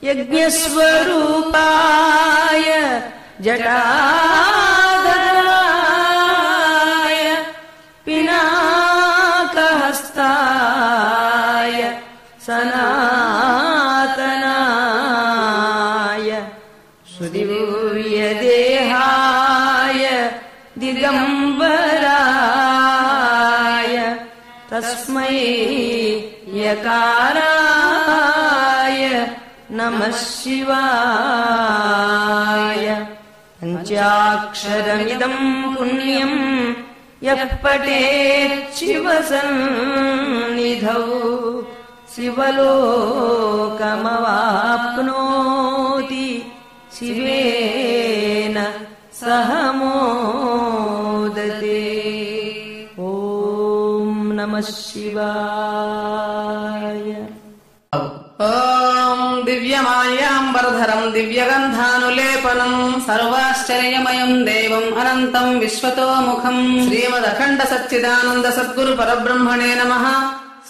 यज्ञस्वरूपाय जटाधराय पिनाकहस्ताय सनातनाय सुदिव्यदेहाय दिगम्बराय तस्मै यकाराय नमः शिवाय पञ्चाक्षरमिदं पुण्यं यः पठेत् शिवसन्निधौ शिवलोकमवाप्नोति शिवेन सह मोदते। ॐ नमः शिवाय। ఓం దివ్యమాల్యాంబరధరం దివ్యగంధానులేపనం సర్వాశ్చర్యమయం దేవం అనంతం విశ్వతోముఖం శ్రీమదఖండ సచ్చిదానంద సద్గురు పరబ్రహ్మణే నమః.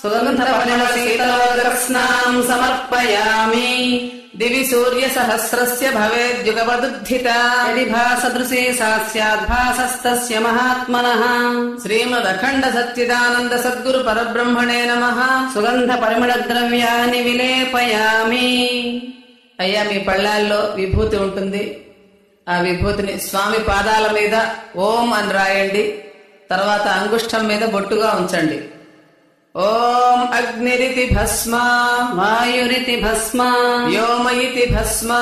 సుగంధ పరిమళ శీతలోదకస్నాం సమర్పయామి. దివి సూర్య సహస్రస్య భవేద్యుగపదుద్ధిత యది భాసదృశే సా స్యాద్ భాసస్తస్య మహాత్మనః. శ్రీమదఖండ సచ్చిదానంద సద్గురు పరబ్రహ్మణే నమః. సుగంధ పరిమళ ద్రవ్యాన్ని విలేపయామి. అయ్యా, మీ పళ్ళాల్లో విభూతి ఉంటుంది. ఆ విభూతిని స్వామి పాదాల మీద ఓం అని రాయండి. తర్వాత అంగుష్టం మీద బొట్టుగా ఉంచండి. ఓం అగ్నిరితి భస్మ, వాయురితి భస్మ, వ్యోమ ఇతి భస్మ,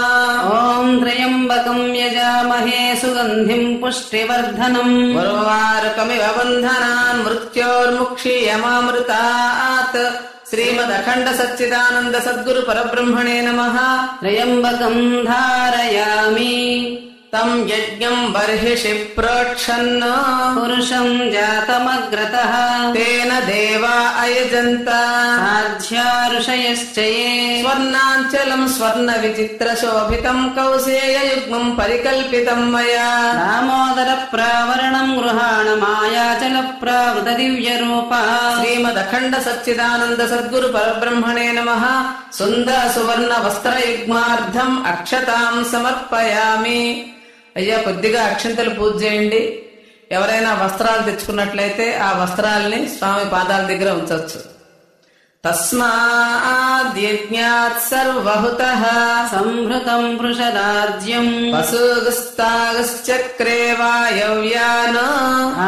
ఓం త్రయంబకం యజామహే సుగంధిం పుష్టివర్ధనం. ఉర్వారుకమివ బంధనాన్ మృత్యోర్ముక్షీయమామృతాత్. శ్రీమదఖండ సచ్చిదానంద సద్గురు పరబ్రహ్మణే నమః. త్రయంబకం ధారయామి. తం యజ్ఞం బర్హిషి ప్రోక్షన్ పురుషం జాతమగ్రతః. తేన దేవా అయజంత సాధ్యా ఋషయశ్చయే. స్వర్ణాంచలం స్వర్ణ విచిత్ర శోభితం కౌశేయ యుగ్మం పరికల్పితం మయా. దామోదర ప్రావరణం గృహాణ మాయాచల ప్రావృత దివ్య రూప. శ్రీమదఖండ సచ్చిదానంద సద్గురు పరబ్రహ్మణే నమః. సుందర సువర్ణ వస్త్ర యుగ్మార్థం అక్షతాం సమర్పయామి. అయ్యా, కొద్దిగా అక్షంతలు పూజ చేయండి. ఎవరైనా వస్త్రాలు తెచ్చుకున్నట్లయితే ఆ వస్త్రాల్ని స్వామి పాదాల దగ్గర ఉంచవచ్చు. తస్మాద్యజ్ఞాత్ సర్వహుతః సంహృతం వృషదార్జ్యం వసూగస్తాగశ్చక్రే వాయవ్యాన్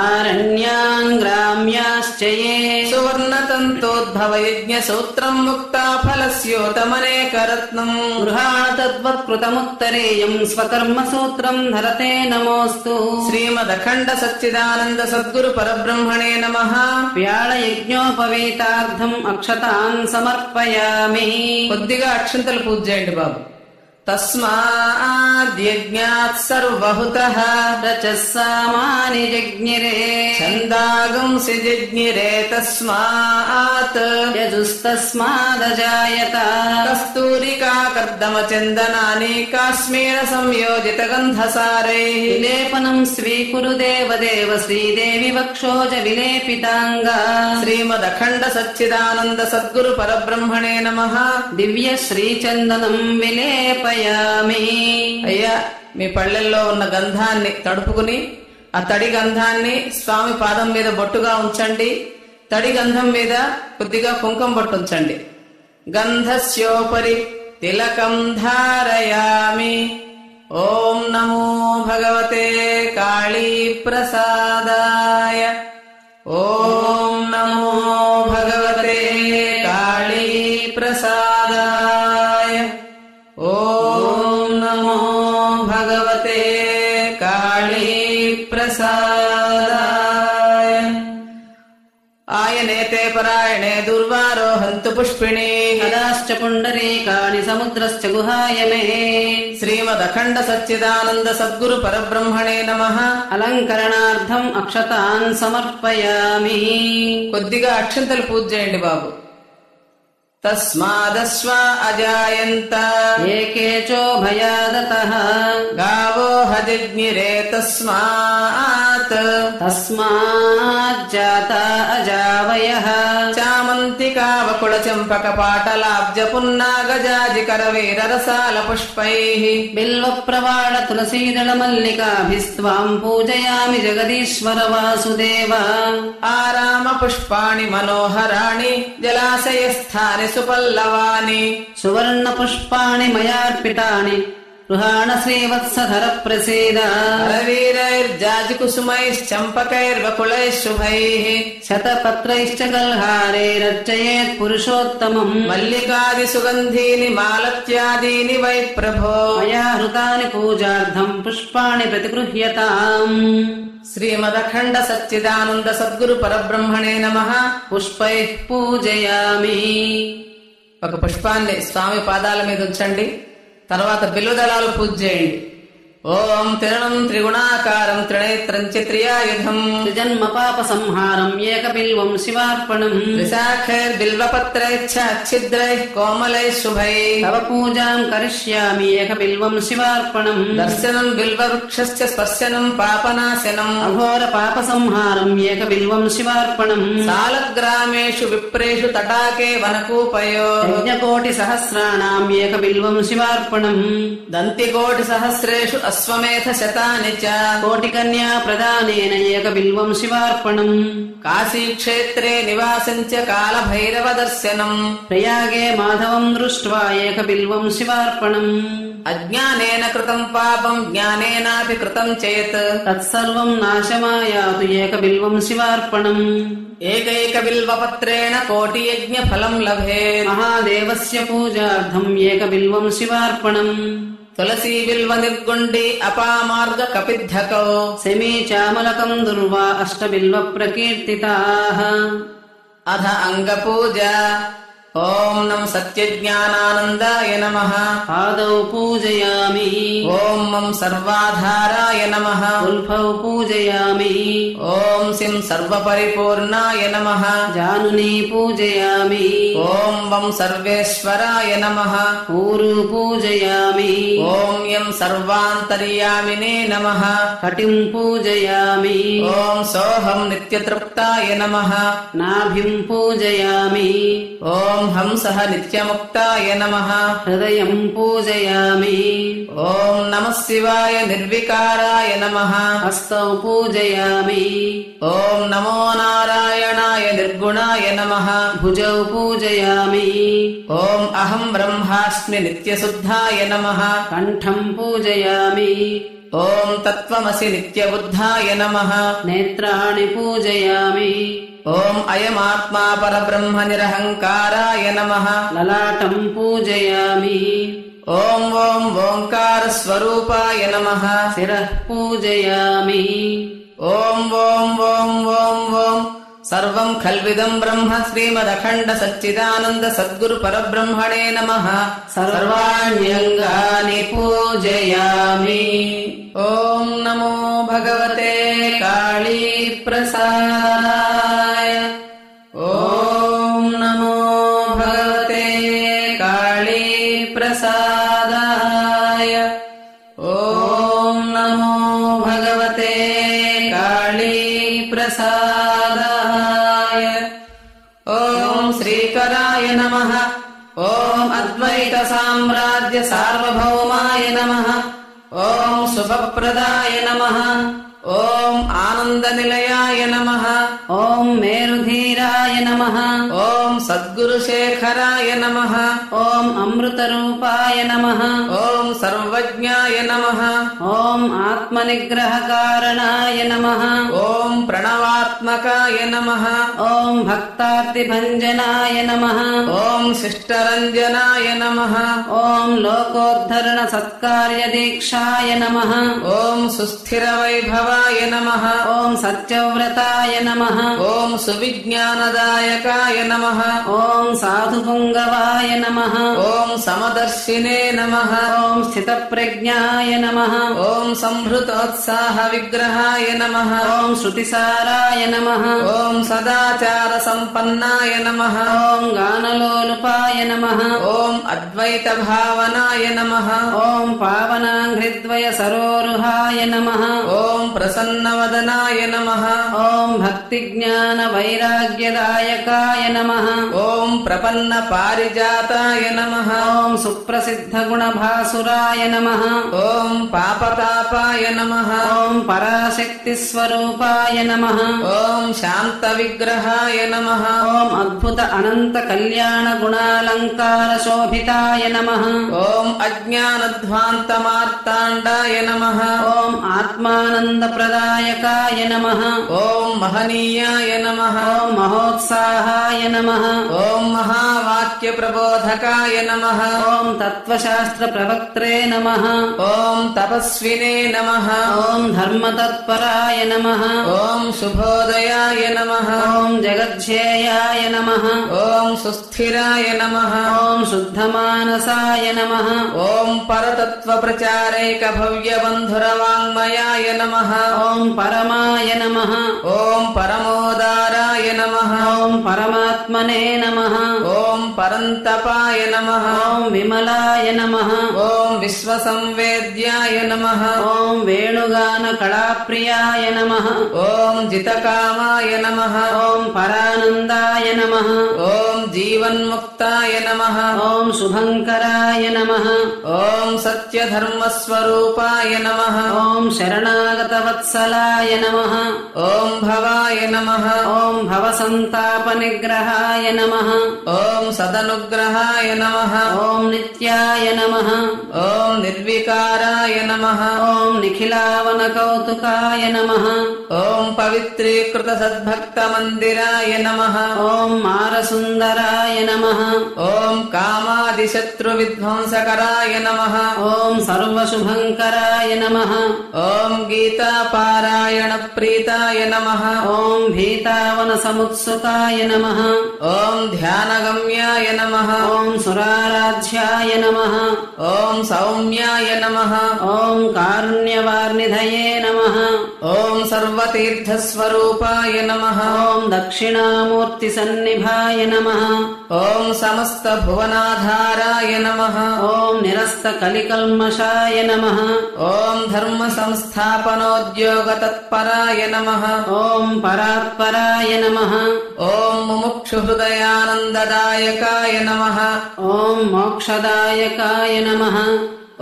ఆరణ్యాన్ గ్రామ్యాశ్చయే. సువర్ణతంతోద్భవ యజ్ఞ సూత్రం ముక్తా ఫలస్యోతమనేకరత్నం. గృహాణ తద్వత్కృతముత్తరేయం స్వకర్మ సూత్రం ధరతే నమోస్తు. శ్రీమదఖండ సచ్చిదానంద సద్గురు పరబ్రహ్మణే నమః. వ్యాళ యజ్ఞోపవీతార్థం అక్షతాన్ సమర్పయామి. కొద్దిగా అక్షంతలు పూజ చేయండి బాబు. తస్మాద్యజ్ఞాత్ సర్వహుతః రచస్సామాని జజ్ఞిరే. ఛందాగంసి జజ్ఞిరే తస్మాత్ యజుస్తస్మాదజాయత. కస్తూరికా కర్దమ చందనాని కాశ్మీర సంయోజిత గంధసారైః. విలేపనం స్వీకురు దేవదేవ శ్రీదేవి వక్షోజ విలేపితాంగా. శ్రీమదఖండ సచ్చిదానంద సద్గురు పరబ్రహ్మణే నమః. దివ్య శ్రీచందనం విలేపయామి. అయ్యా, మీ పళ్ళెల్లో ఉన్న గంధాన్ని తడుపుకుని ఆ తడి గంధాన్ని స్వామి పాదం మీద బొట్టుగా ఉంచండి. తడి గంధం మీద కొద్దిగా కుంకుమ బొట్టు ఉంచండి. గంధస్యోపరి తిలకం ధారయామి. ఓం నమో భగవతే కాళీ ప్రసాదాయ. ఓం నమో భగవతే కాళీ ప్రసాదాయ. ఓం పరాయణే దుర్వారోహంతు పుష్పిణీ కదాశ్చ పుండరీకాణి సముద్రశ్చ గుహాయ మే శ్రీమదఖండ సచ్చిదానంద సద్గురు పరబ్రహ్మణే నమః. అలంకరణార్థం అక్షతాన్ సమర్పయామి. కొద్దిగా అక్షంతలు పూజ చేయండి బాబు. తస్మాదశ్వ అజాయంత ఏకేచోభయాదతః గావో హజిజ్ఞిరే తస్మాత్ తస్మాజ్జాత అజావయః చామంతికావకుళ చంపక పాటలాబ్జ పున్నాగజాజికర వీరరసాల పుష్పైః బిల్వ ప్రవాళ తులసీదళ మల్లికాభిస్త్వాం పూజయామి జగదీశ్వర వాసుదేవ. ఆరామ పుష్పాణి మనోహరాణి జలాశయస్థాని సుపల్లవాని సువర్ణ పుష్పాణి మయార్పితాని గృహాణ శ్రీవత్సధర ప్రసీద. హరవీరైర్జాజికుసుమైశ్చంపకైర్వకుళైః శుభైః శతపత్రైశ్చ గల్హారైరర్చయేత్ పురుషోత్తమం. మల్లికాది సుగంధీని మాలత్యాదీని వై ప్రభో మయా హృతాని పూజార్థం పుష్పాణి ప్రతిగృహ్యతాం. శ్రీమదఖండ సచ్చిదానంద సద్గురు పరబ్రహ్మణే నమః. పుష్పైః పూజయామి. ఒక పుష్పాన్ని స్వామి పాదాల మీద ఉంచండి. తర్వాత బిల్వదళాలు పూజ చేయండి. ఓం త్రిణం త్రిగుణాకారం త్రినేత్రం చ త్రియాయుధం త్రిజన్మ పాప సంహారం ఏకబిల్వం శివార్పణం. త్రిశాఖైర్బిల్వపత్రైశ్చ ఛిద్రైః కోమలైః శుభైః తవ పూజాం కరిష్యామి ఏకబిల్వం శివార్పణం. దర్శనం బిల్వవృక్షశ్చ స్పర్శనం పాపనాశనం అఘోర పాప సంహారం ఏకబిల్వం శివార్పణం. సాలగ్రామేషు విప్రేషు తటాకే వనకూపయో యజ్ఞకోటి సహస్రాణాం ఏకబిల్వం శివార్పణం. దంతికోటి సహస్రేషు అశ్వమేధ శతాని చ కోటికన్యా ప్రదానేన ఏకబిల్వం శివార్పణం. కాశీక్షేత్రే నివాసం చ కాలభైరవ దర్శనం ప్రయాగే మాధవం దృష్ట్వా ఏకబిల్వం శివార్పణం. అజ్ఞానేన కృతం పాపం జ్ఞానేనాపి కృతం చేత్ తత్సర్వం నాశమాయాతు ఏకబిల్వం శివార్పణం. ఏకైక బిల్వపత్రేణ కోటి యజ్ఞ ఫలం లభేత్ మహాదేవస్య పూజార్థం ఏకబిల్వం శివార్పణం. తులసీ బిల్వ నిర్గుండి అపామార్గ కపిద్ధకౌ శమీ చామలకం దుర్వా అష్టబిల్వ ప్రకీర్తితాః. అధ అంగపూజ. ఓం నం సత్యజ్ఞానానందాయ నమః. పాదౌ పూజయామి. ఓం మం సర్వాధారాయ నమః. ఉల్ఫౌ పూజయామి. ఓం సిం సర్వపరిపూర్ణాయ నమః. జానునీ పూజయామి. ఓం వం సర్వేశ్వరాయ నమః. ఊరు పూజయామి. ఓం యం సర్వాంతర్యామినే నమః. కటిం పూజయామి. ఓం సోహం నిత్యతృప్తాయ నమః. నాభిం పూజయామి. ఓం హంసః నిత్యముక్తాయ నమః. హృదయం పూజయామి. ఓం నమః శివాయ నిర్వికారాయ నమః. హస్తౌ పూజయామి. ఓం నమో నారాయణాయ నిర్గుణాయ నమః. భుజౌ పూజయామి. ఓం అహం బ్రహ్మాస్మి నిత్యశుద్ధాయ నమః. కంఠం పూజయామి. ఓం తత్వమసి నిత్యబుద్ధాయ నమః. నేత్రాణి పూజయామి. ఓం అయమాత్మా పరబ్రహ్మ నిరహంకారాయ నమః. లలాటం పూజయామి. ఓం ఓం ఓంకార స్వరూపాయ నమః. శిరః పూజయామి. ఓం ఓం ఓం ఓం ఓం సర్వం ఖల్విదం బ్రహ్మ శ్రీమదఖండ సచ్చిదానంద సద్గురు పరబ్రహ్మణే నమః. సర్వాణ్యంగాని పూజయామి. ఓం నమో భగవతే కాళీ ప్రసాదాయ. ఓం నమో భగవతే కాళీ ప్రసాదాయ. ఓం నమో భగవతే కాళీ ప్రసాదాయ. ఓం శ్రీకరాయ నమః. ఓం అద్వైత సామ్రాజ్య సార్వభౌమాయ నమః. ఓం శుభప్రదాయ నమః. ఓం ఆనంద నిలయాయ నమః. ఓం మేరుధీరాయ నమః. ఓం సద్గురు శేఖరాయ నమః. ఓం అమృతరూపాయ నమః. ఓం సర్వజ్ఞాయ నమః. ఓం ఆత్మనిగ్రహకారణాయ నమః. ఓం ప్రణవాత్మకాయ నమః. ఓం భక్తార్తిభంజనాయ నమః. ఓం శిష్టరంజనాయ నమః. ఓం లోకోద్ధరణ సత్కార్య దీక్షాయ నమః. ఓం సుస్థిర వైభవాయ सत्यभावाय नमः ॐ सत्यव्रताय नमः ॐ सुविज्ञानदायकाय नमः ॐ साधुपुङ्गवाय नमः ॐ समदर्शिने नमः ॐ स्थितप्रज्ञाय नमः ॐ संहृतोत्साहविग्रहाय नमः ॐ श्रुतिसाराय नमः ॐ सदाचारसम्पन्नाय नमः ॐ गानलोलुपाय नमः ॐ अद्वैतभावनाय नमः ॐ पावनाङ्घ्रिद्वयसरोरुहाय नमः ॐ प्रसन्नवदनाय नमः ॐ भक्तिज्ञानवैराग्यदायकाय नमः ॐ प्रपन्नपारिजाताय नमः ॐ सुप्रसिद्धगुणभासुराय नमः ॐ पापतापाय नमः ॐ पराशक्तिस्वरूपाय नमः ॐ शान्तविग्रहाय नमः ॐ अद्भुत अनन्त कल्याण गुणालङ्कारशोभिताय नमः ॐ अज्ञानध्वान्तमार्ताण्डाय नमः ॐ आत्मानन्दप्रदायकाय नमः ॐ महनीयाय नमः ॐ महोत्साहाय नमः ॐ महावाक्यप्रबोधकाय नमः ॐ तत्त्वशास्त्रप्रवक्त्रे नमः ॐ तपस्विने नमः ॐ धर्मतत्पराय नमः ॐ शुभोदयाय नमः ॐ जगज्झेयाय नमः ॐ सुस्थिराय नमः ॐ शुद्धमानसाय नमः ॐ परतत्त्वप्रचारैकभव्यबन्धुरवाङ्मयाय नमः ॐ परमाय नमः ॐ परमोदाराय नमः ॐ परमात्मने नमः ॐ परन्तपाय नमः ॐ विमलाय नमः ॐ विश्वसंवेद्याय नमः ॐ वेणुगानकलाप्रियाय नमः ॐ जितकामाय नमः ॐ परानन्दाय नमः ॐ जीवन्मुक्ताय नमः ॐ शुभङ्कराय नमः ॐ सत्यधर्मस्वरूपाय नमः ॐ शरणागतवत्सलाय नमः ॐ भवाय नमः ॐ भवसन्तापनिग्रहाय नमः ॐ सदनुग्रहाय नमः ॐ नित्याय नमः ॐ निर्विकाराय नमः ॐ निखिलावनकौतुकाय नमः ॐ पवित्रीकृतसद्भक्तमन्दिराय नमः ॐ मारसुन्दराय नमः ॐ कामादिशत्रुविध्वंसकराय नमः ॐ सर्वशुभङ्कराय नमः ॐ गीतापारायणप्रीताय नमः ॐ भीतावनसमुत्सुकाय नमः ॐ ध्यानगम्याय नमः ॐ सुराराध्याय नमः ॐ सौम्याय नमः ॐ कारुण्यवार्निधये नमः ॐ सर्वतीर्थस्वरूपाय नमः ॐ दक्षिणामूर्तिसन्निभाय नमः ॐ समस्तभुवनाधाराय नमः ॐ निरस्तकलिकल्मषाय नमः ॐ धर्मसंस्थापनोद्योगतत्पराय नमः ॐ परात्पराय नमः ॐ मुमुक्षुहृदयानन्ददायकाय नमः ॐ मोक्षदायकाय नमः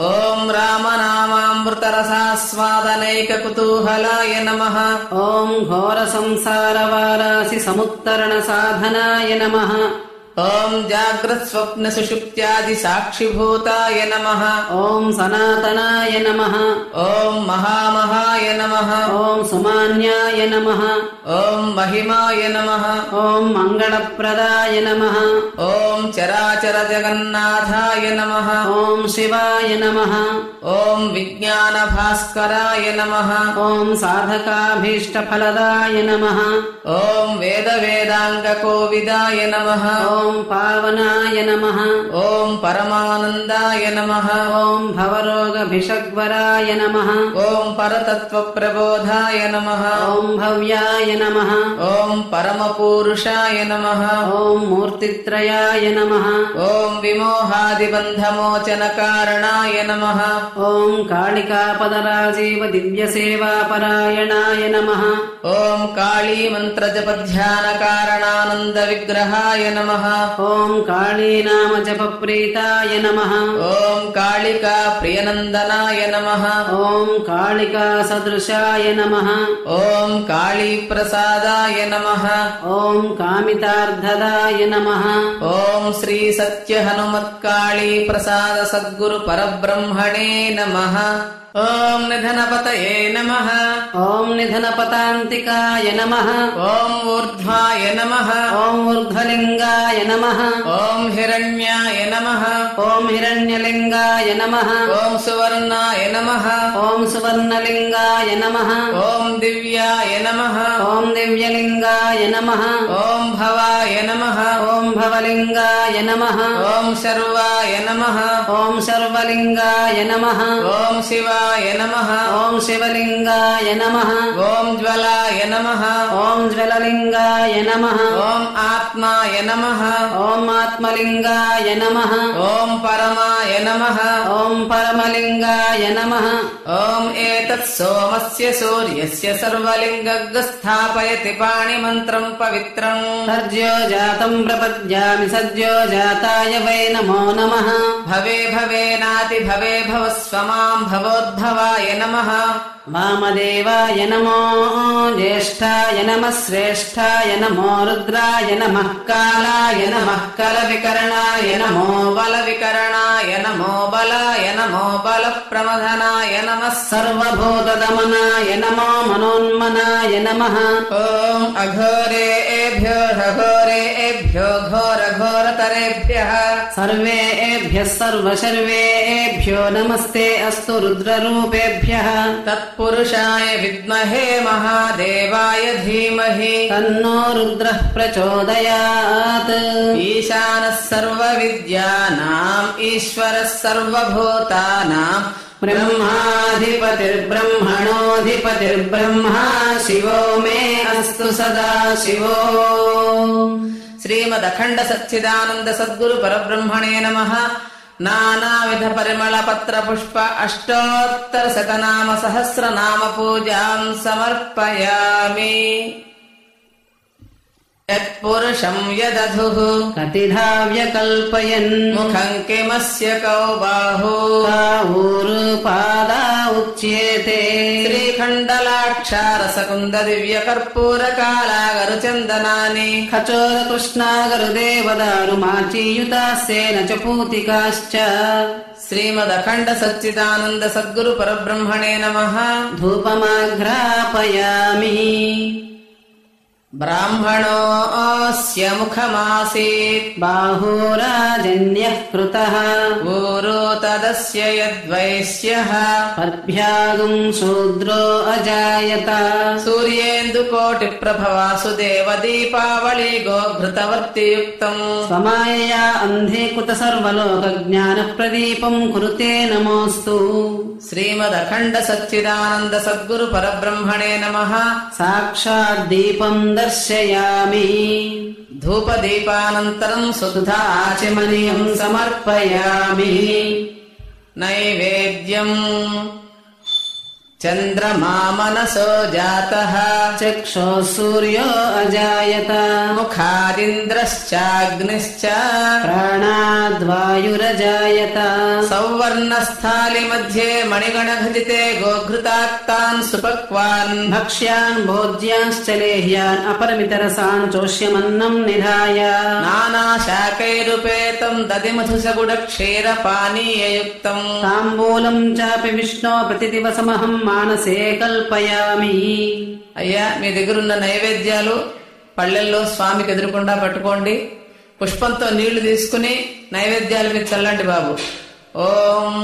ॐ रामनामामृतरसास्वादनैककुतूहलाय नमः ॐ घोरसंसारवारासिसमुत्तरणसाधनाय नमः ॐ जाग्रत्स्वप्नसुषुप्त्यादिसाक्षिभूताय नमः ॐ सनातनाय नमः ॐ महामहाय नमः ॐ सुमान्याय नमः ॐ महिमाय नमः ॐ मङ्गलप्रदाय नमः ॐ चराचरजगन्नाथाय नमः ॐ शिवाय नमः ॐ विज्ञानभास्कराय नमः ॐ साधकाभीष्टफलदाय नमः ॐ वेदवेदाङ्गकोविदाय नमः ॐ पावनाय नमः ॐ परमानन्दाय नमः ॐ भवरोगभिषग्वराय नमः ॐ परतत्त्वप्रबोधाय नमः ॐ भव्याय नमः ॐ परमपूरुषाय नमः ॐ मूर्तित्रयाय नमः ॐ विमोहादिबन्धमोचनकारणाय नमः ॐ कालिकापदराजीव दिव्यसेवापरायणाय नमः ॐ काळीमन्त्रजपध्यानकारणानन्दविग्रहाय नमः ॐ काळीनामजपप्रीताय नमः ॐ कालिकाप्रियनन्दनाय नमः ॐ कालिकासदृशाय नमः ॐ कालीप्रसादाय नमः ॐ कामितार्थदाय नमः ॐ श्रीसत्यहनुमत्काळीप्रसाद सद्गुरुपरब्रह्मणे नमः। ఓం నిధనపతయే నమః. ఓం నిధనపతాంతికాయ నమః. ఓం ఊర్ధ్వాయ నమః. ఓం ఊర్ధ్వలింగాయ నమః. ఓం హిరణ్యాయ నమః. ఓం హిరణ్యలింగాయ నమః. ఓం సువర్ణాయ నమః. ఓం సువర్ణలింగాయ నమః. ఓం దివ్యాయ నమః. ఓం దివ్యలింగాయ నమః. ఓం భవాయ నమః. ఓం భవలింగాయ నమః. ఓం శర్వాయ నమః. ఓం సర్వలింగాయ నమః. ఓం శివాయ నమః. ఓం శివలింగాయ నమః. ఓం జ్వలాయ నమః. ఓం జ్వలలింగాయ నమః. ఓం ఆత్మాయ నమః. ఓం ఆత్మలింగాయ నమః. ఓం పరమాయ నమః. ఓం పరమలింగాయ నమః. ఓం ఏతత్ సోమస్య సూర్యస్య సర్వలింగస్థాపయతి పాణిమంత్రం పవిత్రం. సద్యో జాతం ప్రపద్యామి సద్యో జాతాయ వై నమో నమః. భవే భవేనాతి భవే భవస్వ మాం భవోద్భవాయ నమః. వామదేవాయ నమో జ్యేష్ఠాయ నమః శ్రేష్ఠాయ నమో రుద్రాయ నమః కాలాయ నమః కలవికరణాయ నమో బలవికరణాయ నమో బలాయ నమో బల ప్రమథనాయ నమః. సర్వభూతదమనాయ నమో మనోన్మనాయ నమః. ఓం అఘోరేభ్యో ఘోరేభ్యో ఘోరఘోరతరేభ్యః సర్వేభ్యః సర్వశర్వేభ్యో నమస్తే అస్తు రుద్రరూపేభ్యః. తత్పురుషాయ విద్మహే మహాదేవాయ ధీమహి తన్నో రుద్రః ప్రచోదయాత్. ఈశానः సర్వవిద్యానాం ఈశ్వరः సర్వభూతానాం బ్రహ్మాధిపతిర్బ్రహ్మణోధిపతిర్బ్రహ్మా శివో మే అస్తు సదా శివో. శ్రీమదఖండ సచ్చిదానంద సద్గురు పరబ్రహ్మణే నమః. నానావిధ పరిమళ పత్ర పుష్ప అష్టోత్తర శతనామ సహస్రనామ పూజాం సమర్పయామి. యత్పురుషం యదధుః కతిధా వ్యకల్పయన్ ముఖం కిమస్య కౌ బాహు ఊరుపాదా ఉచ్యేతే. శ్రీఖండలాక్షారసకుంద దివ్య కర్పూర కాళాగరు చందనాని ఖచోర కృష్ణాగరు దేవదారు మాచీయుతాస్యేన చ పూతికాశ్చ. శ్రీమదఖండ సచ్చిదానంద సద్గురు పరబ్రహ్మణే నమః. ధూపమాఘ్రాపయామి. బ్రాహ్మణోऽస్య ముఖమాసీత్ బాహూరాజన్యః కృతః. ఊరో తదస్య యద్వైశ్యః పద్భ్యాగం శూద్రో అజాయత. సూర్యేందుకోటి ప్రభవాసుదేవ దీపావళి గోఘృతవర్తియుక్తం. స్వమాయయా అంధీకృత సర్వలోక జ్ఞాన ప్రదీపం కురుతే నమోస్తు. శ్రీమదఖండ సచ్చిదానంద సద్గురు పరబ్రహ్మణే నమః. సాక్షాత్ దీపం దర్శయామి. ధూపదీపానంతరం సుధా ఆచమనీయం సమర్పయామి. నైవేద్యం చంద్రమా మనసో జాతః చక్షో సూర్యో అజాయత. ముఖాదింద్రశ్చాగ్నిశ్చ ప్రాణాద్వాయురజాయత. సౌవర్ణస్థాలి మధ్యే మణిగణఘటితే గోఘృతాక్తాన్ సుపక్వాన్ భక్ష్యాన్ భోజ్యాంశ్చ లేహ్యాన్ అపరిమితరసాన్ చోష్యమన్నం నిధాయ. నానాశాకైరుపేతం దధిమధుసగుడ క్షీర పానీయయుక్తం. తాంబూలం చాపి విష్ణో ప్రతిదివసమహం మానసే కల్పయామి. అయ్యా, మీ దగ్గరున్న నైవేద్యాలు పళ్ళెల్లో స్వామికి ఎదురుకుండా పట్టుకోండి. పుష్పంతో నీళ్లు తీసుకుని నైవేద్యాల మీద చల్లండి బాబు. ఓం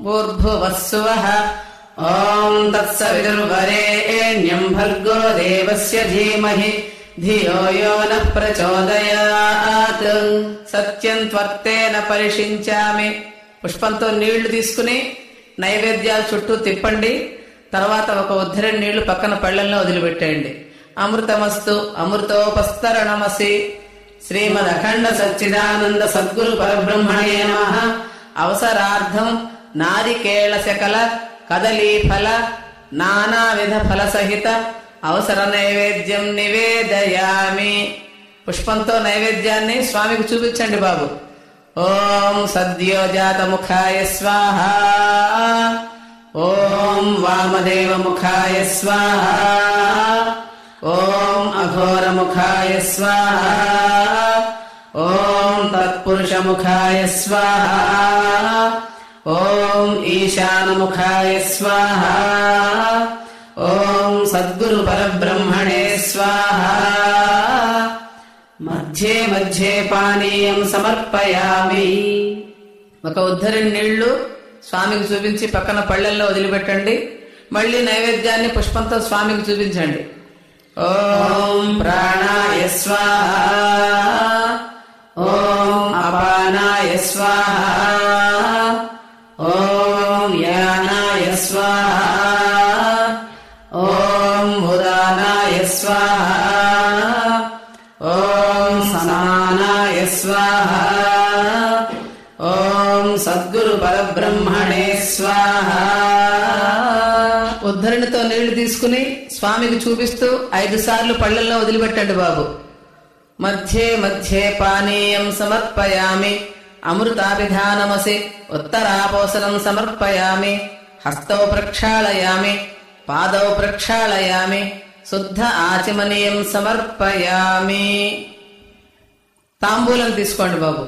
భూర్భువస్సువః ఓం తత్సవితుర్వరేణ్యం భర్గో దేవస్య ధీమహి ధియో యో నః ప్రచోదయాత్. సత్యం త్వర్తేన పరిషించామి. పుష్పంతో నీళ్లు తీసుకుని నైవేద్యాల చుట్టూ తిప్పండి. తర్వాత ఒక ఉద్ధరణ నీళ్లు పక్కన పళ్ళెల్లో వదిలిపెట్టేయండి. అమృతమస్తు అమృతోపస్తరణమసి. శ్రీమదఖండ సచ్చిదానంద సద్గురు పరబ్రహ్మణే నమః. అవసరార్థం నారికేళ శకల కదలీఫల నానావిధ ఫల సహిత అవసర నైవేద్యం నివేదయామి. పుష్పంతో నైవేద్యాన్ని స్వామికి చూపించండి బాబు. ఓం సద్యోజాత ముఖాయ స్వాహ. ఓం వామదేవ ముఖాయ స్వాహ. ఓం అఘోర ముఖాయ స్వాహ. ఓం తత్పురుష ముఖాయ స్వాహ. ఓం ఈశానముఖాయ స్వాహ. ఓం సద్గురు పరబ్రహ్మణే స్వాహ. మధ్యే మధ్యే పానీయం సమర్పయామి. ఒక ఉద్ధరణ నీళ్లు స్వామికి చూపించి పక్కన పళ్ళెల్లో వదిలిపెట్టండి. మళ్ళీ నైవేద్యాన్ని పుష్పంతో స్వామికి చూపించండి. ఓం ప్రాణాయ స్వాహ. ఓం అపానాయ స్వాహ. ఓం యానాయ స్వాహ. ఓం ఉదానాయ స్వాహ. ఓం సమానాయ స్వాహ. ఓం సద్గురు పరబ్రహ్మణే స్వాహ. ఉద్ధరణితో నీళ్లు తీసుకుని స్వామికి చూపిస్తూ 5 సార్లు పళ్ళల్లో వదిలిపెట్టండి బాబు. మధ్యే మధ్యే పానీయం సమర్పయామి. అమృతాభిధానమసి ఉత్తరాపోసనం సమర్పయామి. హస్తౌ ప్రక్షాళయామి. పాదౌ ప్రక్షాళయామి. శుద్ధ ఆచమనీయం సమర్పయామి. తాంబూలం తీసుకోండి బాబు.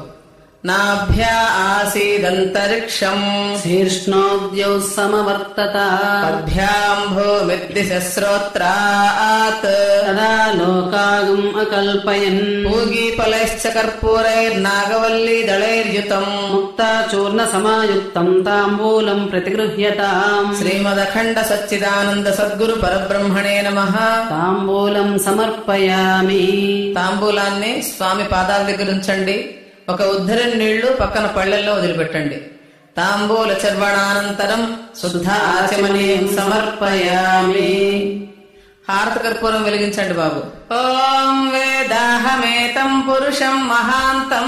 నాభ్యా ఆసీదంతరిక్షం శీర్ష్ణోద్యౌ సమవర్తత పద్భ్యాం భూమిద్దిశస్రోత్రాత్ తదా లోకాగం అకల్పయన్ పూగీఫలైశ్చ కర్పూరైర్నాగవల్లీ దళైర్యుతం ముక్తాచూర్ణ సమాయుక్తం తాంబూలం ప్రతిగృహ్యతాం. శ్రీమదఖండ సచ్చిదానంద సద్గురు పరబ్రహ్మణే నమః. తాంబూలం సమర్పయామి. తాంబూలాన్ని స్వామి పాదాల దగ్గర ఉంచండి. ఒక ఉద్ధరణ నీళ్లు పక్కన పళ్ళెల్లో వదిలిపెట్టండి. తాంబూల చర్వణానంతరం శుద్ధ ఆచమనీయం సమర్పయామి. హారత కర్పూరం వెలిగించండి బాబు. ఓం వేదాహమేతం పురుషం మహాంతం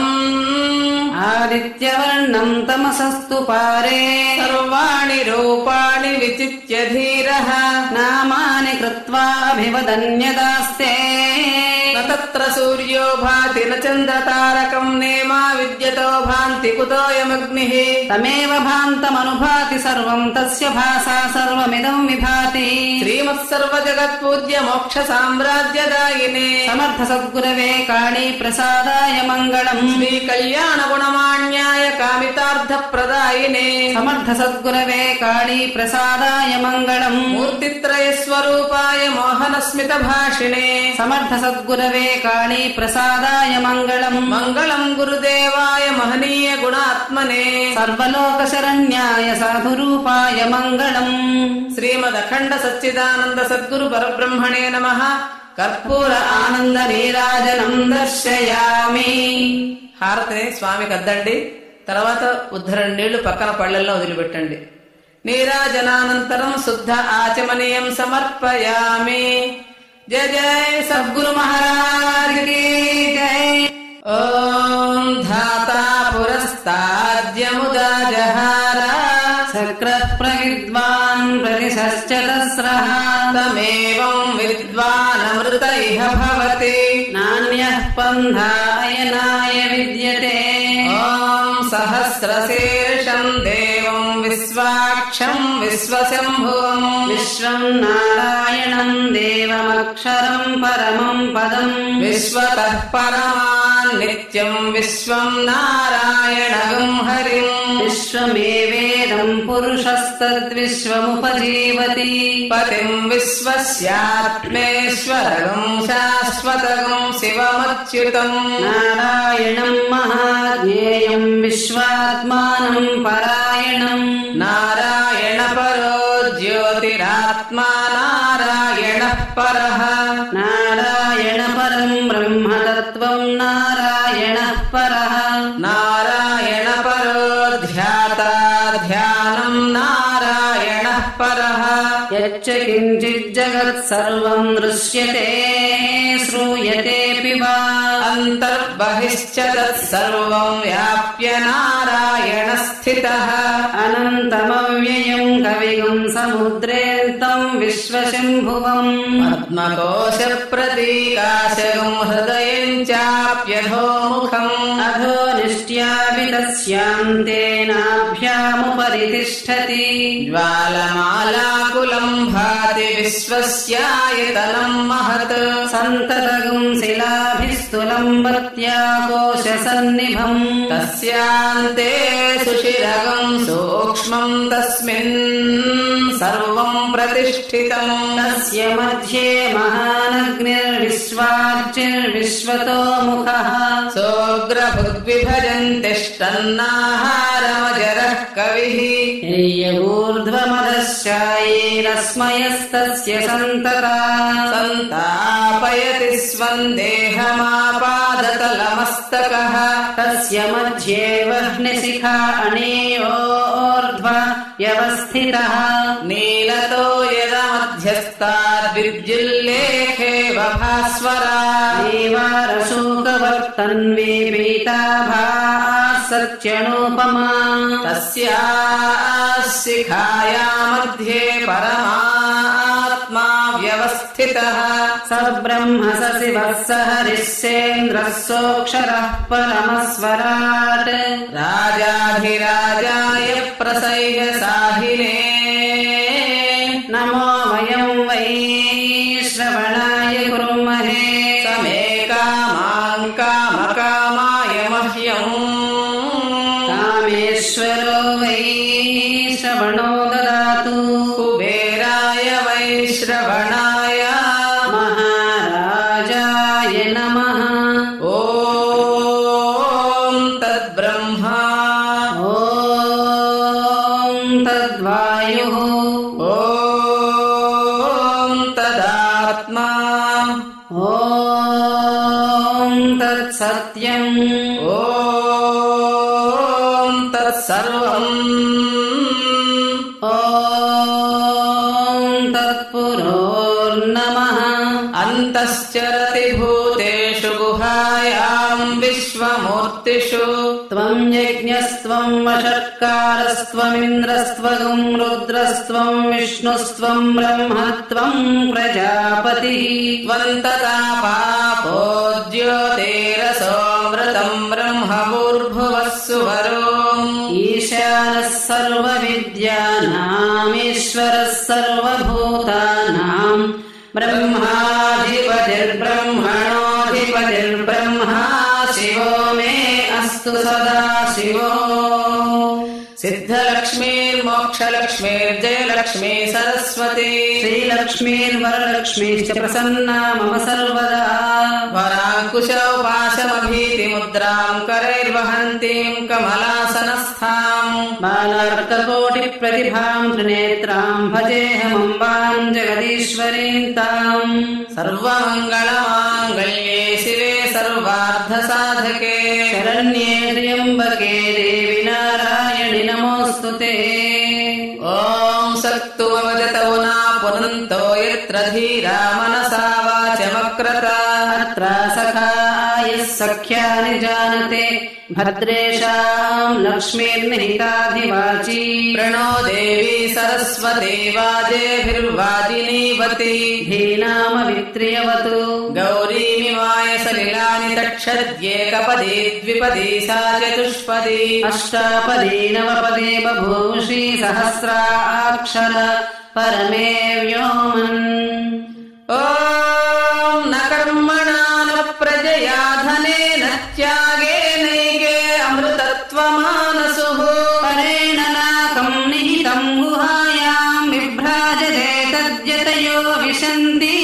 ఆదిత్యవర్ణం తమసస్తు పారే సర్వాణి రూపాణి విచిత్య ధీరః నామాని కృత్వా అభివదన్యదాస్తే తత్ర సూర్యో భాతి న చంద్రతారకం నేమా విద్యతో భాంతి కుతోయమగ్నిః తమేవ భాంతమనుభాతి సర్వం తస్య భాసా సర్వమిదం విభాతి. శ్రీమత్సర్వజగత్పూజ్య మోక్ష సామ్రాజ్యదాయినే సమర్థ సద్గురవే కాళీ ప్రసాదాయ మంగళం. శ్రీ కళ్యాణ గుణమాన్యాయ కామితార్థ ప్రదాయినే సమర్థ సద్గురవే కాళీ ప్రసాదాయ మంగళం. మూర్తిత్రయ స్వరూపాయ మోహన స్మిత భాషిణే సమర్థ సద్గురవే కాళీ ప్రసాదాయ మంగళం. మంగళం గురుదేవాయ మహనీయ గుణాత్మనే సర్వలోక శరణ్యాయ సాధురూపాయ మంగళం. శ్రీమదఖండ సచ్చిదానంద సద్గురు పరబ్రహ్మణే నమః. కర్పూర ఆనంద నీరాజనం దర్శయామి. హారతిని స్వామికి అద్దండి. తర్వాత ఉద్ధరణ నీళ్లు పక్కన పళ్ళల్లో వదిలిపెట్టండి. నీరాజనానంతరం శుద్ధ ఆచమనీయం సమర్పయామి. జయ జయ సద్గురు మహారాజ్ కి జయ. ఓం ధాతా పురస్తాద్యముదా జహార చక్ర ప్రవిద్వాన్ ప్రతిశశ్చతస్రః తమేవం విద్వానమృత ఇహ భవతి నాన్యః పంథా అయనాయ విద్యతే. ఓం సహస్రశీర్షం దేవం విశ్వాక్షం విశ్వశంభువం విశ్వం నారాయణం దేవమక్షరం పరమం పదం. విశ్వతః పరమాన్ నిత్యం విశ్వం నారాయణగం హరిం. విశ్వమేవేదం పురుషస్తద్విశ్వముపజీవతి. పతిం విశ్వస్యాత్మేశ్వరగం శాశ్వతగం శివమచ్యుతం. నారాయణం మహాజ్ఞేయం విశ్వాత్మానం పరాయణం. నారాయణ పరో జ్యోతిరాత్మా నారాయణ పరః. నారాయణ పరం బ్రహ్మతత్వం నారాయణ పరః. నారాయణ పరో ధ్యాతా ధ్యానం నారాయణ పరః. యచ్చ కించిజ్జగత్ సర్వం దృశ్యతే శ్రూయతేపి వా. అంతర్బహిశ్చ తత్సర్వం వ్యాప్య నారాయణ స్థితః. అనంతమవ్యయం కవిగం సముద్రేంతం విశ్వశంభువం. పద్మకోశ ప్రతీకాశగం హృదయం చాప్యధోముఖం. అధో నిష్ట్యాపి తస్యాంతే నాభ్యాముపరి తిష్టతి. జ్వాలమాలాకులం భాతి విశ్వస్యాయతనం మహత్. సంతతగం శిలాభిస్తులం వత్యాకోశ సన్నిభం. తస్యాంతే సుషిరగం సో విశ్వం తస్మిన్ సర్వం ప్రతిష్ఠితం తస్య మధ్యే మహానగ్నిర్విశ్వార్చిర్విశ్వతో ముఖః సోగ్రభుగ్విభజంతిష్టన్నాహారమజరః కవిః ఊర్ధ్వమదశ్చాయేనస్మయస్తస్య సంతతా సంతాపయతి స్వం దేహమాపాదతలమస్తకః తస్య మధ్యే వహ్నిశిఖా అనేయోర్ధ్వ వ్యవస్థితః నీలతో యదమధ్యస్థాద్విద్యుల్లేఖేవ భాస్వరా దేవారశోకవర్తన్వే పీతాభాः సత్యనోపమా తస్యాః శిఖాయా మధ్యే పరమాత్మా వ్యవస్థితః స బ్రహ్మ స శివः స హరిः సేంద్రः సోక్షరः పరమస్వరాట్ రాజాధిరాజాయ ప్రసయ్య సాహినే నమో వయం వై శ్రవణాయ కుర్మహే సమే కామాం కామకామాయ మహ్యం కామేశ్వరో వై శ్రవణో దదాతు కుబేరాయ వై శ్రవణాయ మహారాజాయ నమః ఓం తద్బ్రహ్మా ఓం తద్వాయుః ఓం తదాత్మా ఓం తత్సత్యం ఓం తత్సర్వం ఓం తత్పురోర్నమః అంతశ్చరతి భూతేషు గుహాయాం విశ్వమూర్తిషు త్వం యజ్ఞస్త్వం వషట్కారస్త్వమింద్రస్త్వగుం రుద్రస్త్వం విష్ణుస్త్వం బ్రహ్మత్వం ప్రజాపతిః త్వంతతా పాపో జ్యోతిరసోమృతం బ్రహ్మభూర్భువః సువరో ఈశానः సర్వవిద్యానామీశ్వరः సర్వభూతానాం బ్రహ్మాధిపతిర్బ్రహ్మణోऽధిపతిర్బ్రహ్మా శివో మే అస్తు సదా శివో సిద్ధలక్ష్మీర్మోక్షలక్ష్మీర్జయలక్ష్మీ సరస్వతి శ్రీలక్ష్మీర్వరలక్ష్మీశ్చ ప్రసన్నా మమ సర్వదా వరాంకుశౌపాశమభీతిముద్రాం కరైర్వహంతీం కమలాసనస్థాం బాలార్కకోటిప్రతిభాం త్రినేత్రాం భజేహమంబాం జగదీశ్వరీం తాం సర్వమంగళమాంగళ్యే శివే సర్వార్థసాధకే శరణ్యే త్ర్యంబకే దేవి నారాయణి నమోऽస్తుతే ఓం సత్తుమవజతో నా పునంతో యత్ర ధీరా మనసా వాచమక్రత అత్ర సఖాయః సఖ్యాని జానతే భద్రేషాం లక్ష్మీర్నిహితాధివాచీ ప్రణో దేవి సరస్వతి వాజేభిర్వాజినీవతి ధీనామవిత్రియవతు గౌరీమివాయ సలిలాని తక్షద్యేకపదీ ద్విపదీ సా చతుష్పదీ అష్టాపదీ నవపదే బభూషి సహస్రాక్షర పరమే వ్యోమన్ ఓం న కర్మణా న ప్రజయా ధనేన త్యాగేనైకే అమృతత్వమానసుః పరేణ నాకం నిహితం గుహాయాం విభ్రాజతే తద్యతయో విశంతి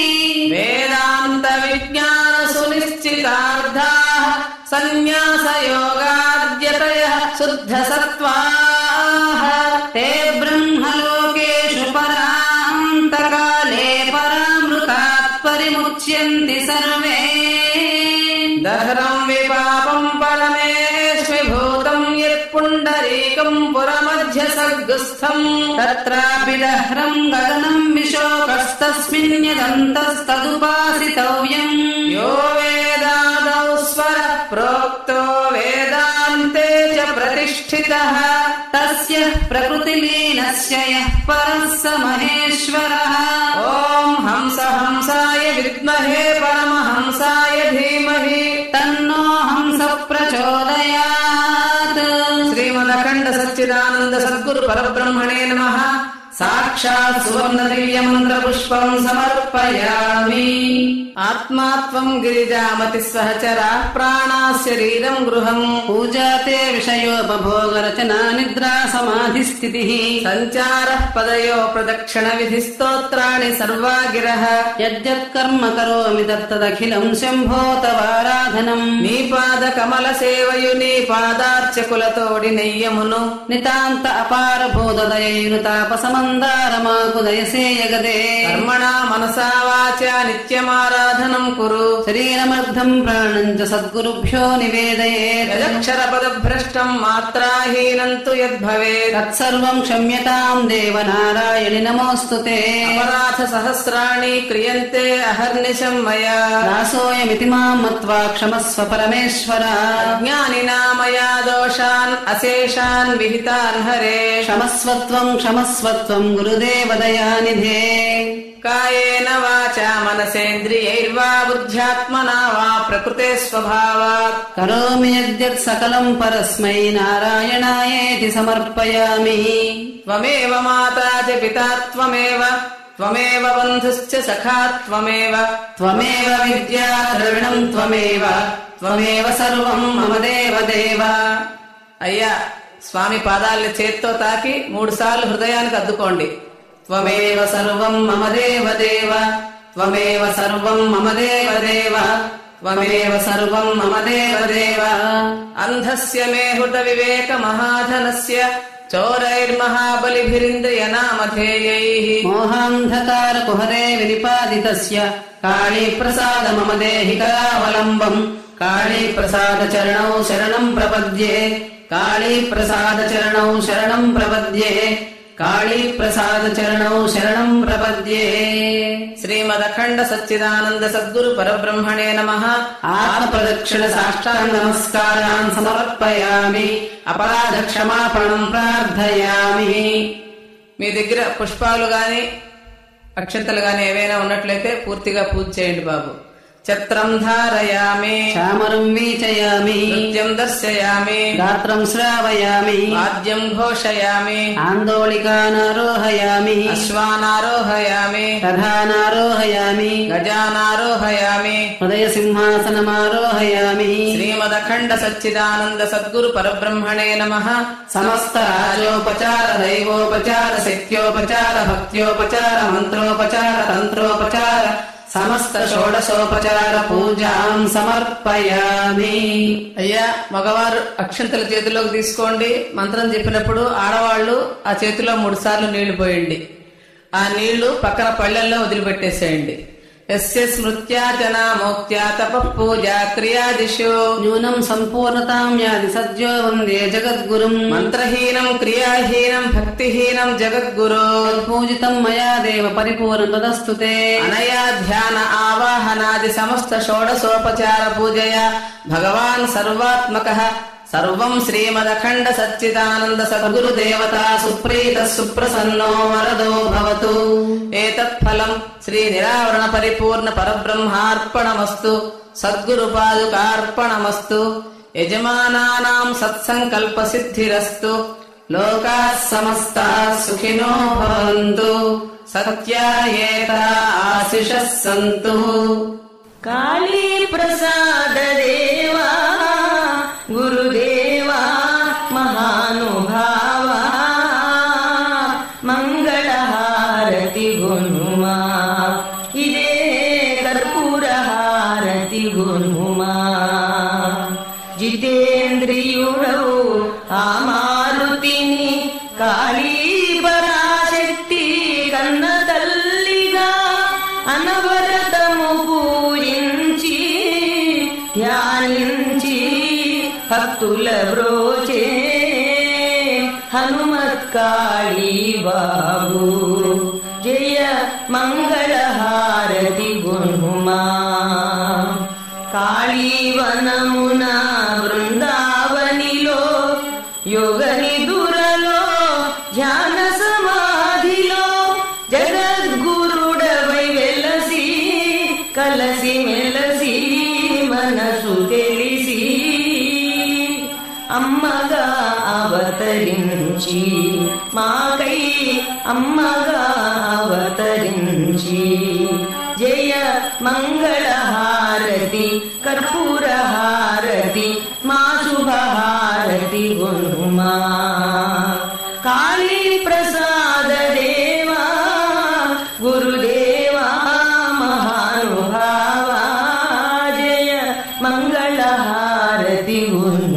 వేదాంత విజ్ఞాన సునిశ్చితార్థాః సన్యాసయోగాద్యతయః శుద్ధ సత్వాః తే బ్రహ్మలోకేషు పరాంతకాలే పరామృతాత్ పరిముచ్యంతి సర్వే దహరం విపాపం పరమేష్విభూతం యత్పుండరీకం పురమధ్య సద్గుస్థం తత్రాపి దహ్రం గగనం విశోకస్తస్మిన్యదంతస్తదుపాసితవ్యం యో వేదాదౌ స్వర ప్రోక్తో వేదాంతే చ ప్రతిష్ఠితః తస్య ప్రకృతిలీనస్య యః పరః స మహేశ్వరః ఓం హంస హంసాయ విద్మహే పరమహంసాయ ధీమహి తన్నో హంస ప్రచోదయాత్ శ్రీమదఖండ సచ్చిదానంద సద్గురు పరబ్రహ్మణే నమః సాక్షాత్ సువర్ణ దివ్య మంత్ర పుష్పం సమర్పయామి. ఆత్మాత్వం గిరిజామతి సహచరా ప్రాణా శరీరం గృహం పూజాతే విషయోపభోగ రచనా నిద్రా సమాధి స్థితి సంచార పదయో ప్రదక్షిణ విధి స్తోత్రాణి సర్వా గిరః యద్యత్కర్మ కరోమి తత్తదఖిలం శంభో తవారాధనం. నీ పాద కమల సేవయు నీ పాదార్చకులతోడి నెయ్యమును నితాంత అపార బోధదయైను తాపసమందారమాకు దయసేయగదే. కర్మణా మనసా వాచా నిత్యమారాధనం కురు శరీరమర్థం ప్రాణం చ సద్గురుభ్యో నివేదయేత్. యదక్షర పద భ్రష్టం మాత్రాహీనం తు యద్భవేత్ తత్సర్వం క్షమ్యతాం దేవ నారాయణి నమోస్తుతే. అపరాధ సహస్రాణి క్రియంతే అహర్నిశం మయా దాసోయమితి మాం మత్వా క్షమస్వ పరమేశ్వర. అజ్ఞానినా మయా దోషాన్ అశేషాన్ విహితాన్ హరే. క్షమస్వత్వం క్షమస్వత్వం గురుదేవ దయానిధే. కాయేన వాచా మనసేంద్రియైర్వా బుద్ధ్యాత్మనా వా ప్రకృతే స్వభావాత్ కరోమి యద్యత్ సకలం పరస్మై నారాయణాయేతి సమర్పయామి. త్వమేవ మాతా చ పితా త్వమేవ త్వమేవ బంధుశ్చ సఖా త్వమేవ త్వమేవ విద్యా ద్రవిణం త్వమేవ త్వమేవ సర్వం మమ దేవ దేవ. అయ్యా, స్వామి పాదాలని చేత్తో తాకి 3 సార్లు హృదయానికి అద్దుకోండి. త్వమేవ సర్వం మమ దేవ దేవ త్వమేవ సర్వం మమ దేవ దేవ త్వమేవ సర్వం మమ దేవ దేవ. అంధస్య మే హృద వివేక మహాధనస్య చోరైర్మహాబలిభిరింద్రియ నామధేయైః మోహాంధకార కుహరే వినిపాదితస్య కాళీ ప్రసాద మమ దేహి కరావలంబం. కాళీ ప్రసాద చరణౌ శరణం ప్రపద్యే కాళీ ప్రసాద చరణౌ శరణం ప్రపద్యే కాళీ ప్రసాద చరణౌ శరణం ప్రపద్యే. శ్రీమదఖండ సచ్చిదానంద సద్గురు పరబ్రహ్మణే నమః. ఆత్మ ప్రదక్షిణ సాష్టాంగ నమస్కారాన్ సమర్పయామి. అపరాధ క్షమాపణం ప్రార్థయామి. మీ దగ్గర పుష్పాలు గాని అక్షంతలు గాని ఏవైనా ఉన్నట్లయితే పూర్తిగా పూజ చేయండి బాబు. ఛత్రం ధారయామి చామరం వీచయామి. నృత్యం దర్శయామి గాత్రం శ్రావయామి. వాద్యం ఘోషయామి ఆందోళికానారోహయామి. అశ్వానారోహయామి రథానారోహయామి. గజానారోహయామి. హృదయ సింహాసనమారోహయామి. శ్రీమదఖండ సచ్చిదానంద సద్గురు పరబ్రహ్మణే నమః. సమస్త రాజోపచార దైవోపచార శక్త్యోపచార భక్త్యోపచార మంత్రోపచార తంత్రోపచార సమస్త షోడశోపచార పూజాం సమర్పయామి. అయ్యా, మగవారు అక్షంతల చేతిలోకి తీసుకోండి. మంత్రం చెప్పినప్పుడు ఆడవాళ్లు ఆ చేతిలో 3 సార్లు నీళ్లు పోయండి. ఆ నీళ్లు పక్కన పళ్ళెల్లో వదిలిపెట్టేసేయండి. యస్య స్మృత్యా జనామోక్త్యా తపః పూజా క్రియాదిషు న్యూనం సంపూర్ణతాం యాది సద్యో వందే జగద్గురుం. మంత్రహీనం క్రియాహీనం భక్తిహీనం జగద్గురు పూజితం మయా దేవ పరిపూర్ణ తదస్తుతే. అనయా ధ్యాన ఆవాహనాది సమస్త షోడశోపచార పూజయా భగవాన్ సర్వాత్మకః సర్వం శ్రీమదఖండ సచ్చిదానంద సద్గురు దేవతా సుప్రీత సుప్రసన్నో వరదో భవతు. ఏతత్ ఫలం శ్రీ నిరావరణ పరిపూర్ణ పరబ్రహ్మార్పణమస్తు. సద్గురు పాదుకార్పణమస్తు. యజమానానాం సత్సంకల్ప సిద్ధిరస్తు. లోకాః సమస్తాః సుఖినో భవంతు. సత్యాయేతా ఆశిషః సంతు. కాళీ ప్రసాద దేవా గురుదేవా మహానుభావా మంగళహారతి గునుమా ఇదే కర్పూర హారతి గునుమా. జితేంద్రియుడవు ఆ మారుతిని కాళీ పరాశక్తి కన్న తల్లిగా అనవరతము పూజించి ధ్యానించి భక్తుల బ్రోచే హనుమత్కాళీ బాబు. జయ మంగళహారతి గునుమా. కాళీవనమున బృందావనిలో యోగ నిదురలో ధ్యాన సమాధిలో జగద్గురుడవై వెలసి కలసి మెలసి మనసు తెలిసి అమ్మగా అవతరించి మాకై అమ్మగా అవతరించి జయ మంగళహారతి కర్పూరహారతి మా శుభహారతి గుణుమా కాళీ ప్రసాద దేవా గురుదేవా మహానుభావా జయ మంగళహారతి గుణుమా